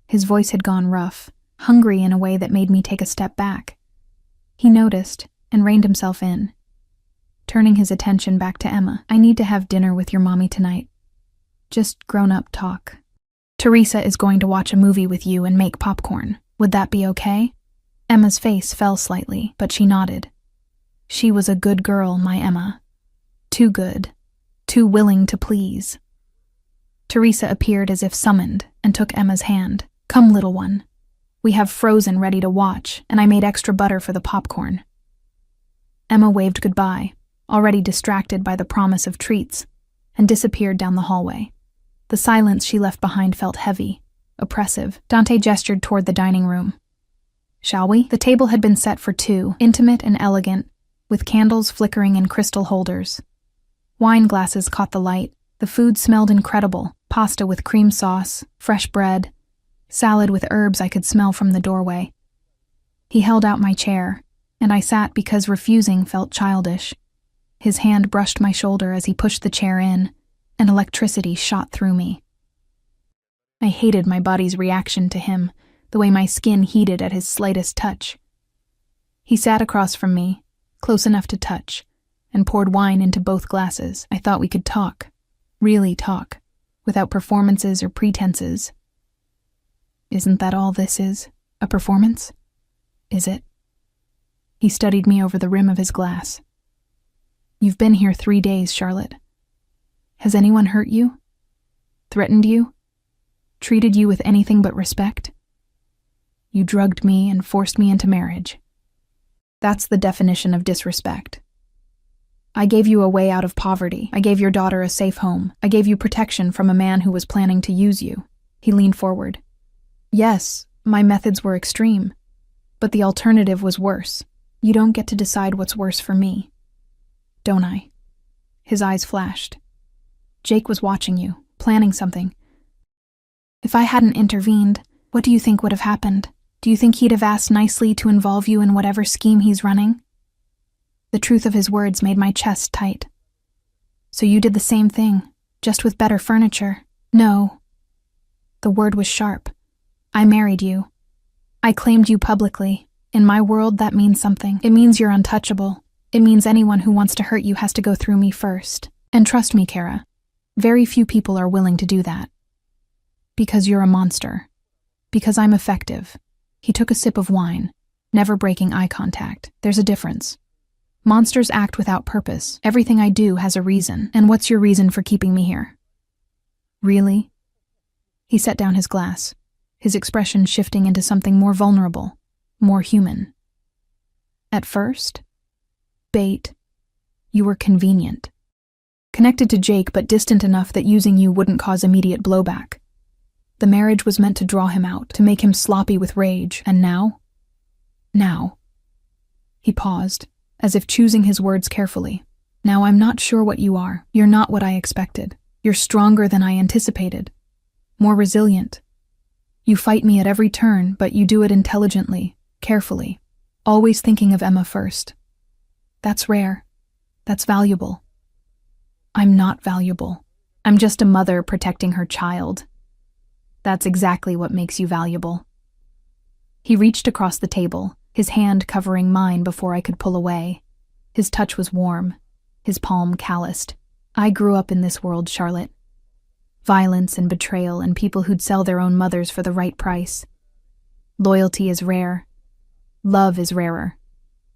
His voice had gone rough, hungry in a way that made me take a step back. He noticed and reined himself in, turning his attention back to Emma. "I need to have dinner with your mommy tonight. Just grown-up talk. Teresa is going to watch a movie with you and make popcorn. Would that be okay?" Emma's face fell slightly, but she nodded. She was a good girl, my Emma. Too good. Too willing to please. Teresa appeared as if summoned and took Emma's hand. "Come, little one. We have Frozen ready to watch, and I made extra butter for the popcorn." Emma waved goodbye, already distracted by the promise of treats, and disappeared down the hallway. The silence she left behind felt heavy, oppressive. Dante gestured toward the dining room. "Shall we?" The table had been set for two, intimate and elegant, with candles flickering in crystal holders. Wine glasses caught the light. The food smelled incredible. Pasta with cream sauce, fresh bread, salad with herbs I could smell from the doorway. He held out my chair, and I sat because refusing felt childish. His hand brushed my shoulder as he pushed the chair in, and electricity shot through me. I hated my body's reaction to him, the way my skin heated at his slightest touch. He sat across from me, close enough to touch, and poured wine into both glasses. I thought we could talk, really talk, without performances or pretenses. "Isn't that all this is? A performance? Is it?" He studied me over the rim of his glass. "You've been here 3 days, Charlotte. Has anyone hurt you? Threatened you? Treated you with anything but respect? You drugged me and forced me into marriage. That's the definition of disrespect. I gave you a way out of poverty. I gave your daughter a safe home. I gave you protection from a man who was planning to use you." He leaned forward. "Yes, my methods were extreme, but the alternative was worse. You don't get to decide what's worse for me. Don't I?" His eyes flashed. "Jake was watching you, planning something. If I hadn't intervened, what do you think would have happened? Do you think he'd have asked nicely to involve you in whatever scheme he's running?" The truth of his words made my chest tight. "So you did the same thing, just with better furniture?" "No." The word was sharp. "I married you. I claimed you publicly. In my world, that means something. It means you're untouchable. It means anyone who wants to hurt you has to go through me first. And trust me, Kara, very few people are willing to do that. Because you're a monster. Because I'm effective." He took a sip of wine, never breaking eye contact. "There's a difference. Monsters act without purpose. Everything I do has a reason. And what's your reason for keeping me here?" "Really?" He set down his glass, his expression shifting into something more vulnerable, more human. "At first? Bait. You were convenient. Connected to Jake but distant enough that using you wouldn't cause immediate blowback. The marriage was meant to draw him out, to make him sloppy with rage, and now? Now." He paused, as if choosing his words carefully. "Now I'm not sure what you are. You're not what I expected. You're stronger than I anticipated. More resilient. You fight me at every turn, but you do it intelligently, carefully, always thinking of Emma first. That's rare. That's valuable. I'm not valuable. I'm just a mother protecting her child. That's exactly what makes you valuable." He reached across the table, his hand covering mine before I could pull away. His touch was warm, his palm calloused. "I grew up in this world, Charlotte. Violence and betrayal and people who'd sell their own mothers for the right price. Loyalty is rare. Love is rarer.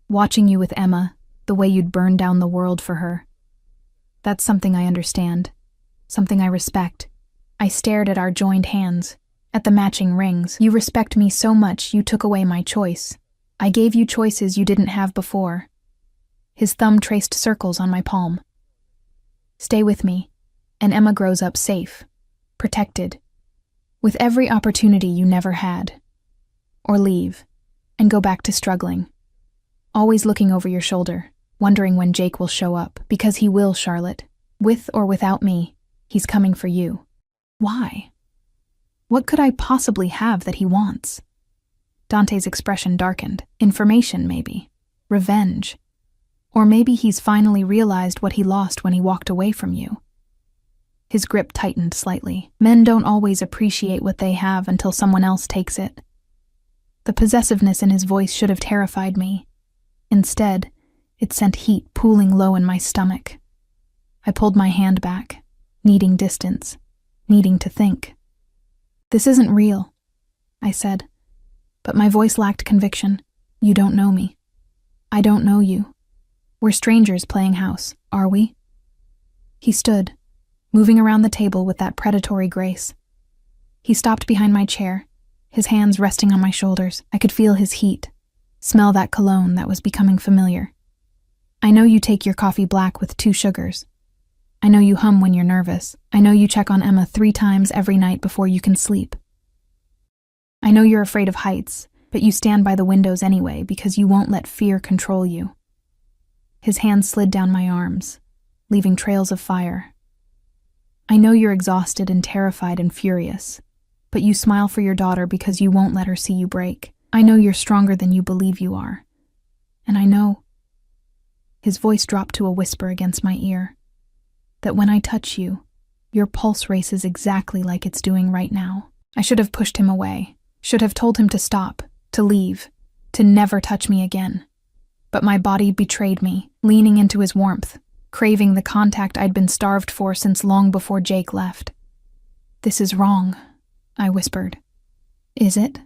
Watching you with Emma, the way you'd burn down the world for her. That's something I understand. Something I respect. I stared at our joined hands, at the matching rings. You respect me so much you took away my choice. I gave you choices you didn't have before. His thumb traced circles on my palm. Stay with me, and Emma grows up safe, protected, with every opportunity you never had. Or leave, and go back to struggling. Always looking over your shoulder, wondering when Jake will show up, because he will, Charlotte. With or without me, he's coming for you. Why? What could I possibly have that he wants? Dante's expression darkened. Information, maybe. Revenge. Or maybe he's finally realized what he lost when he walked away from you. His grip tightened slightly. Men don't always appreciate what they have until someone else takes it. The possessiveness in his voice should have terrified me. Instead, it sent heat pooling low in my stomach. I pulled my hand back, needing distance, needing to think. This isn't real, I said, but my voice lacked conviction. You don't know me. I don't know you. We're strangers playing house, are we? He stood, moving around the table with that predatory grace. He stopped behind my chair, his hands resting on my shoulders. I could feel his heat, smell that cologne that was becoming familiar. I know you take your coffee black with 2 sugars. I know you hum when you're nervous. I know you check on Emma 3 times every night before you can sleep. I know you're afraid of heights, but you stand by the windows anyway because you won't let fear control you. His hand slid down my arms, leaving trails of fire. I know you're exhausted and terrified and furious, but you smile for your daughter because you won't let her see you break. I know you're stronger than you believe you are. And I know, his voice dropped to a whisper against my ear, that when I touch you, your pulse races exactly like it's doing right now. I should have pushed him away, should have told him to stop, to leave, to never touch me again. But my body betrayed me, leaning into his warmth, craving the contact I'd been starved for since long before Jake left. This is wrong, I whispered. Is it?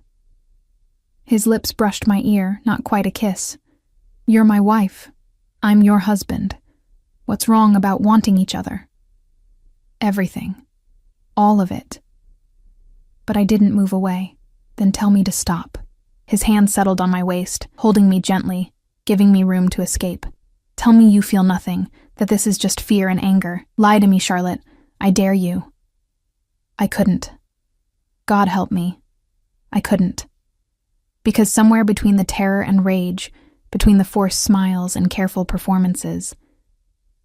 His lips brushed my ear, not quite a kiss. You're my wife. I'm your husband. What's wrong about wanting each other? Everything. All of it. But I didn't move away. Then tell me to stop. His hand settled on my waist, holding me gently, giving me room to escape. Tell me you feel nothing, that this is just fear and anger. Lie to me, Charlotte. I dare you. I couldn't. God help me. I couldn't. Because somewhere between the terror and rage, between the forced smiles and careful performances,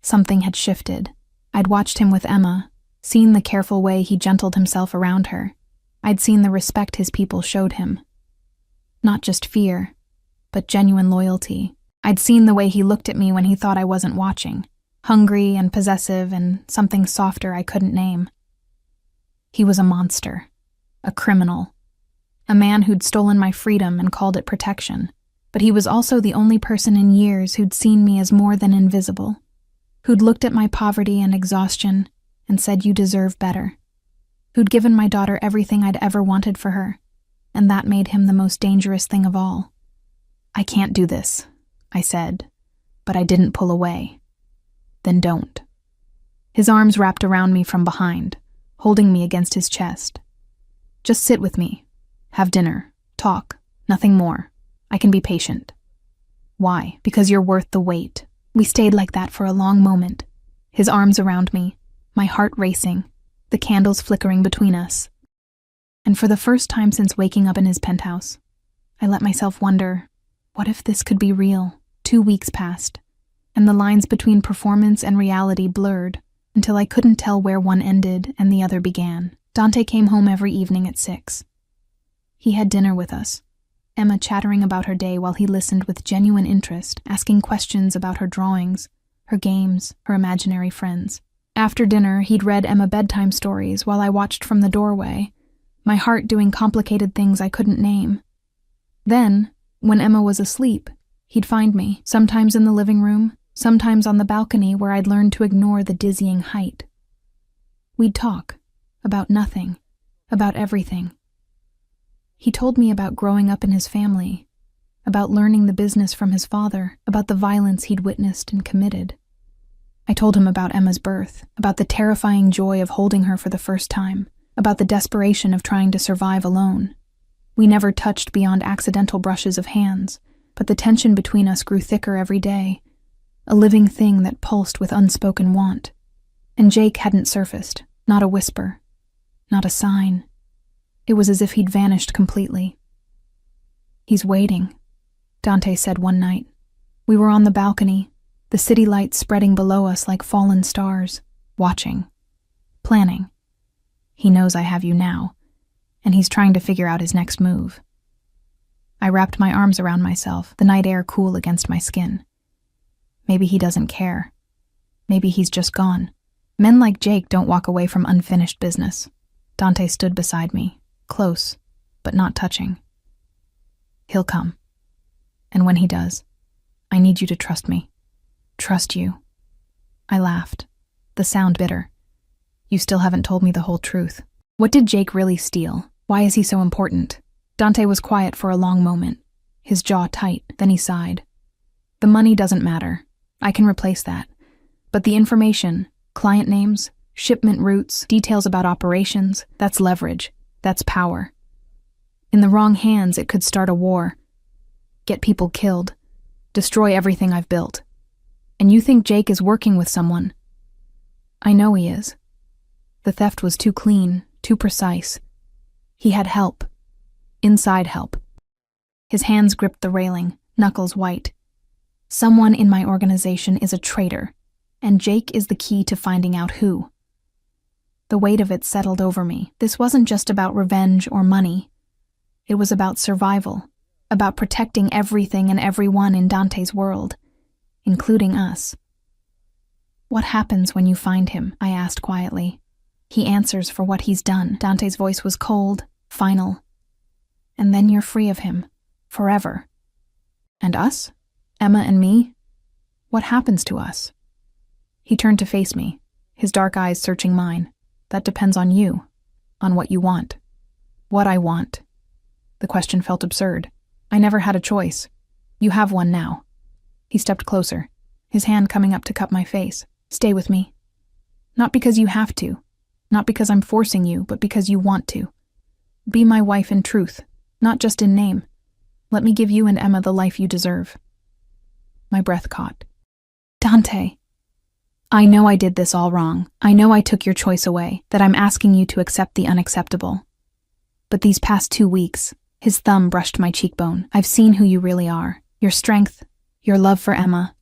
something had shifted. I'd watched him with Emma, seen the careful way he gentled himself around her. I'd seen the respect his people showed him. Not just fear, but genuine loyalty. I'd seen the way he looked at me when he thought I wasn't watching, hungry and possessive and something softer I couldn't name. He was a monster, a criminal, a man who'd stolen my freedom and called it protection. But he was also the only person in years who'd seen me as more than invisible, who'd looked at my poverty and exhaustion and said you deserve better, who'd given my daughter everything I'd ever wanted for her, and that made him the most dangerous thing of all. I can't do this, I said, but I didn't pull away. Then don't. His arms wrapped around me from behind, holding me against his chest. Just sit with me, have dinner, talk, nothing more. I can be patient. Why? Because you're worth the wait. We stayed like that for a long moment, his arms around me, my heart racing, the candles flickering between us. And for the first time since waking up in his penthouse, I let myself wonder, what if this could be real? 2 weeks passed, and the lines between performance and reality blurred until I couldn't tell where one ended and the other began. Dante came home every evening at 6. He had dinner with us, Emma chattering about her day while he listened with genuine interest, asking questions about her drawings, her games, her imaginary friends. After dinner, he'd read Emma bedtime stories while I watched from the doorway, my heart doing complicated things I couldn't name. Then, when Emma was asleep, he'd find me, sometimes in the living room, sometimes on the balcony where I'd learned to ignore the dizzying height. We'd talk, about nothing, about everything. He told me about growing up in his family, about learning the business from his father, about the violence he'd witnessed and committed. I told him about Emma's birth, about the terrifying joy of holding her for the first time, about the desperation of trying to survive alone. We never touched beyond accidental brushes of hands, but the tension between us grew thicker every day, a living thing that pulsed with unspoken want. And Jake hadn't surfaced, not a whisper, not a sign. It was as if he'd vanished completely. "He's waiting," Dante said one night. We were on the balcony, the city lights spreading below us like fallen stars, watching, planning. "He knows I have you now, and he's trying to figure out his next move." I wrapped my arms around myself, the night air cool against my skin. Maybe he doesn't care. Maybe he's just gone. Men like Jake don't walk away from unfinished business. Dante stood beside me, close, but not touching. "He'll come. And when he does, I need you to trust me. Trust you." I laughed, the sound bitter. "You still haven't told me the whole truth. What did Jake really steal? Why is he so important?" Dante was quiet for a long moment, his jaw tight, then he sighed. "The money doesn't matter. I can replace that. But the information, client names, shipment routes, details about operations, that's leverage, that's power. In the wrong hands, it could start a war, get people killed, destroy everything I've built. And you think Jake is working with someone?" "I know he is. The theft was too clean, too precise. He had help. Inside help." His hands gripped the railing, knuckles white. "Someone in my organization is a traitor, and Jake is the key to finding out who." The weight of it settled over me. This wasn't just about revenge or money. It was about survival, about protecting everything and everyone in Dante's world, including us. "What happens when you find him?" I asked quietly. "He answers for what he's done." Dante's voice was cold, final. "And then you're free of him, forever." "And us? Emma and me? What happens to us?" He turned to face me, his dark eyes searching mine. "That depends on you, on what you want." "What I want?" The question felt absurd. "I never had a choice. You have one now." He stepped closer, his hand coming up to cup my face. "Stay with me. Not because you have to, not because I'm forcing you, but because you want to. Be my wife in truth, not just in name. Let me give you and Emma the life you deserve." My breath caught. "Dante, I know I did this all wrong. I know I took your choice away, that I'm asking you to accept the unacceptable. But these past 2 weeks," his thumb brushed my cheekbone, "I've seen who you really are. Your strength, your love for Emma,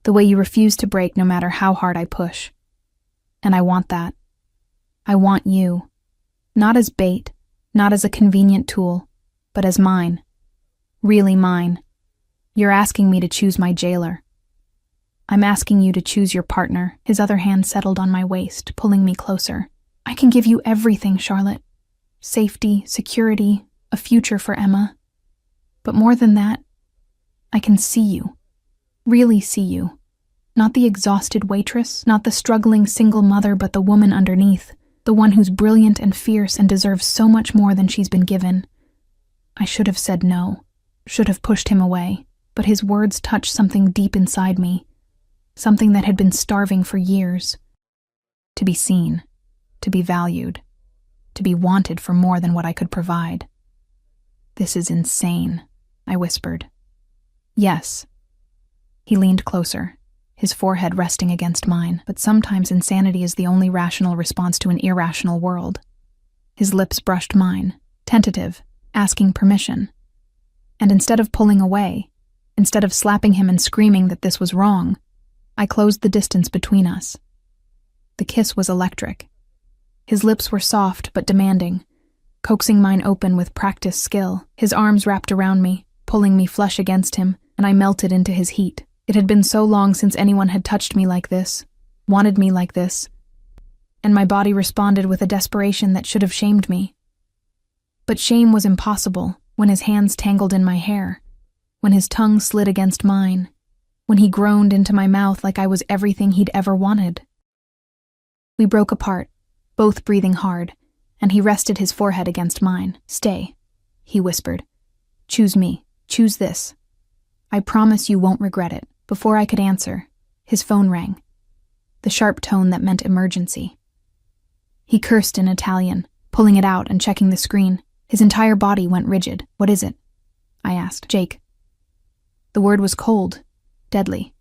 the way you refuse to break no matter how hard I push. And I want that. I want you. Not as bait, not as a convenient tool, but as mine. Really mine. You're asking me to choose my jailer. I'm asking you to choose your partner." His other hand settled on my waist, pulling me closer. "I can give you everything, Charlotte. Safety, security, a future for Emma. But more than that, I can see you. Really see you. Not the exhausted waitress, not the struggling single mother, but the woman underneath, the one who's brilliant and fierce and deserves so much more than she's been given." I should have said no, should have pushed him away, but his words touched something deep inside me, something that had been starving for years. To be seen, to be valued, to be wanted for more than what I could provide. "This is insane," I whispered. "Yes." He leaned closer, his forehead resting against mine, but sometimes insanity is the only rational response to an irrational world. His lips brushed mine, tentative, asking permission. And instead of pulling away, instead of slapping him and screaming that this was wrong, I closed the distance between us. The kiss was electric. His lips were soft but demanding, coaxing mine open with practiced skill. His arms wrapped around me, pulling me flush against him, and I melted into his heat. It had been so long since anyone had touched me like this, wanted me like this, and my body responded with a desperation that should have shamed me. But shame was impossible when his hands tangled in my hair, when his tongue slid against mine, when he groaned into my mouth like I was everything he'd ever wanted. We broke apart, both breathing hard, and he rested his forehead against mine. "Stay," he whispered. "Choose me. Choose this. I promise you won't regret it." Before I could answer, his phone rang. The sharp tone that meant emergency. He cursed in Italian, pulling it out and checking the screen. His entire body went rigid. "What is it?" I asked. "Jake." The word was cold, deadly.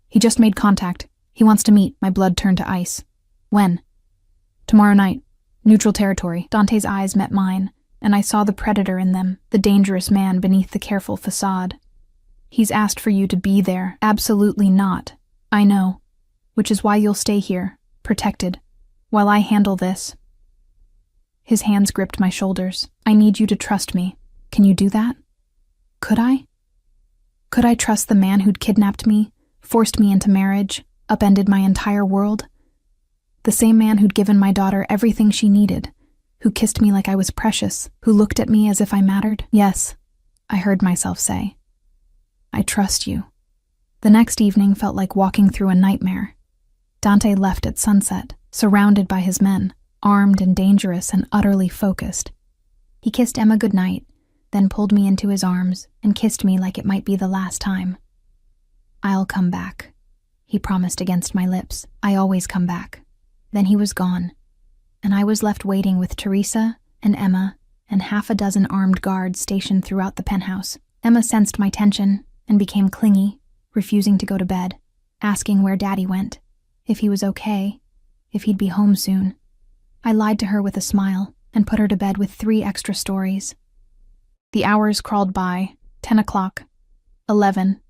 "He just made contact. He wants to meet." My blood turned to ice. "When?" "Tomorrow night. Neutral territory." Dante's eyes met mine, and I saw the predator in them, the dangerous man beneath the careful facade. "He's asked for you to be there." "Absolutely not. I know. Which is why you'll stay here, protected, while I handle this." His hands gripped my shoulders. "I need you to trust me. Can you do that?" Could I? Could I trust the man who'd kidnapped me, forced me into marriage, upended my entire world? The same man who'd given my daughter everything she needed, who kissed me like I was precious, who looked at me as if I mattered? "Yes," I heard myself say. "I trust you." The next evening felt like walking through a nightmare. Dante left at sunset, surrounded by his men, armed and dangerous and utterly focused. He kissed Emma goodnight, then pulled me into his arms and kissed me like it might be the last time. "I'll come back," he promised against my lips. "I always come back." Then he was gone, and I was left waiting with Teresa and Emma and half a dozen armed guards stationed throughout the penthouse. Emma sensed my tension and became clingy, refusing to go to bed, asking where Daddy went, if he was okay, if he'd be home soon. I lied to her with a smile and put her to bed with 3 extra stories. The hours crawled by, 10 o'clock, 11,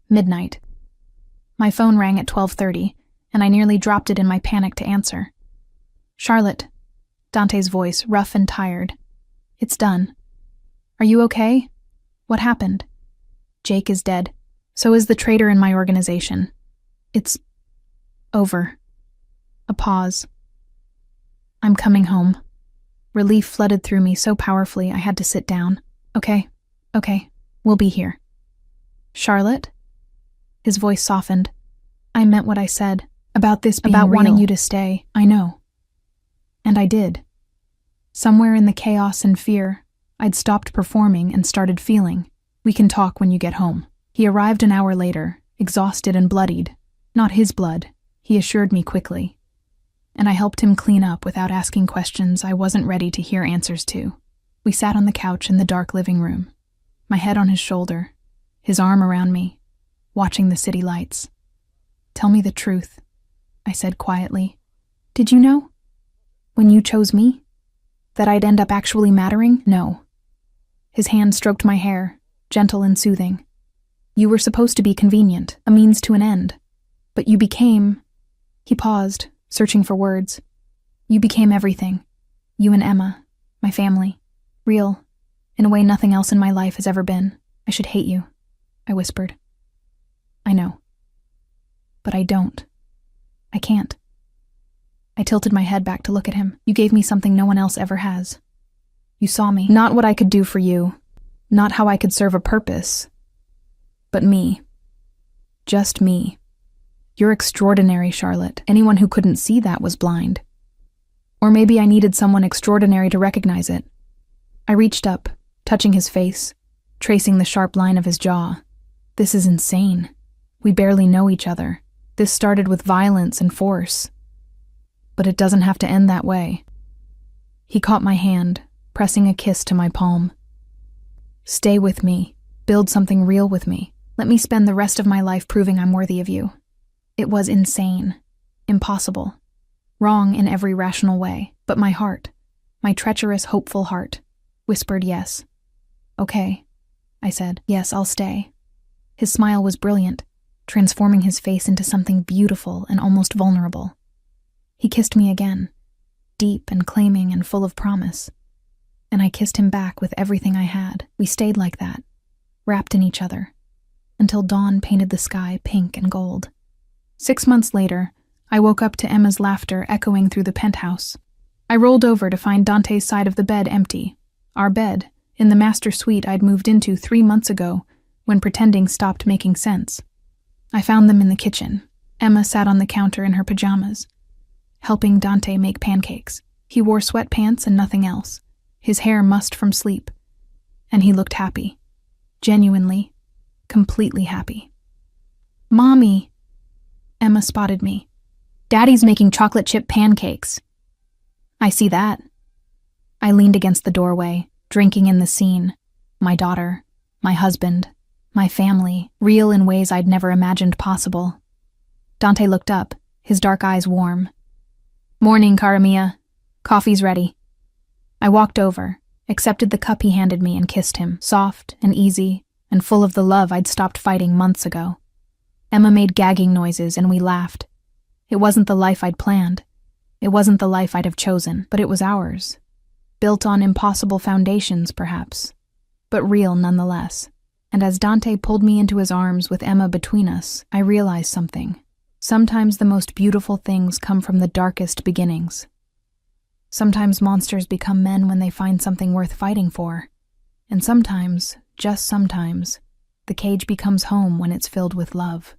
midnight. My phone rang at 12:30, and I nearly dropped it in my panic to answer. "Charlotte," Dante's voice, rough and tired. "It's done. Are you okay? What happened?" "Jake is dead. So is the traitor in my organization. It's over." A pause. "I'm coming home." Relief flooded through me so powerfully I had to sit down. Okay, we'll be here." "Charlotte?" His voice softened. "I meant what I said. About this being about real. Wanting you to stay. I know. And I did. Somewhere in the chaos and fear, I'd stopped performing and started feeling. We can talk when you get home." He arrived an hour later, exhausted and bloodied. Not his blood, he assured me quickly. And I helped him clean up without asking questions I wasn't ready to hear answers to. We sat on the couch in the dark living room, my head on his shoulder, his arm around me, watching the city lights. "Tell me the truth," I said quietly. "Did you know? When you chose me? That I'd end up actually mattering?" "No." His hand stroked my hair, gentle and soothing. "You were supposed to be convenient, a means to an end. But you became..." He paused, searching for words. "You became everything. You and Emma, my family. Real, in a way nothing else in my life has ever been. I should hate you," I whispered. "I know. But I don't. I can't." I tilted my head back to look at him. "You gave me something no one else ever has. You saw me. Not what I could do for you, not how I could serve a purpose, but me. Just me. You're extraordinary, Charlotte. Anyone who couldn't see that was blind. Or maybe I needed someone extraordinary to recognize it." I reached up, touching his face, tracing the sharp line of his jaw. "This is insane. We barely know each other. This started with violence and force. But it doesn't have to end that way." He caught my hand, pressing a kiss to my palm. "Stay with me. Build something real with me. Let me spend the rest of my life proving I'm worthy of you." It was insane, impossible, wrong in every rational way, but my heart, my treacherous, hopeful heart, whispered yes. "Okay," I said. "Yes, I'll stay." His smile was brilliant, transforming his face into something beautiful and almost vulnerable. He kissed me again, deep and claiming and full of promise. And I kissed him back with everything I had. We stayed like that, wrapped in each other, until dawn painted the sky pink and gold. 6 months later, I woke up to Emma's laughter echoing through the penthouse. I rolled over to find Dante's side of the bed empty. Our bed, in the master suite I'd moved into 3 months ago, when pretending stopped making sense. I found them in the kitchen. Emma sat on the counter in her pajamas, helping Dante make pancakes. He wore sweatpants and nothing else, his hair mussed from sleep. And he looked happy. Genuinely, completely happy. "Mommy!" Emma spotted me. "Daddy's making chocolate chip pancakes." "I see that." I leaned against the doorway, drinking in the scene. My daughter, my husband, my family, real in ways I'd never imagined possible. Dante looked up, his dark eyes warm. "Morning, cara mia. Coffee's ready." I walked over, accepted the cup he handed me and kissed him, soft and easy and full of the love I'd stopped fighting months ago. Emma made gagging noises and we laughed. It wasn't the life I'd planned. It wasn't the life I'd have chosen, but it was ours. Built on impossible foundations, perhaps, but real nonetheless. And as Dante pulled me into his arms with Emma between us, I realized something. Sometimes the most beautiful things come from the darkest beginnings. Sometimes monsters become men when they find something worth fighting for. And sometimes, just sometimes, the cage becomes home when it's filled with love.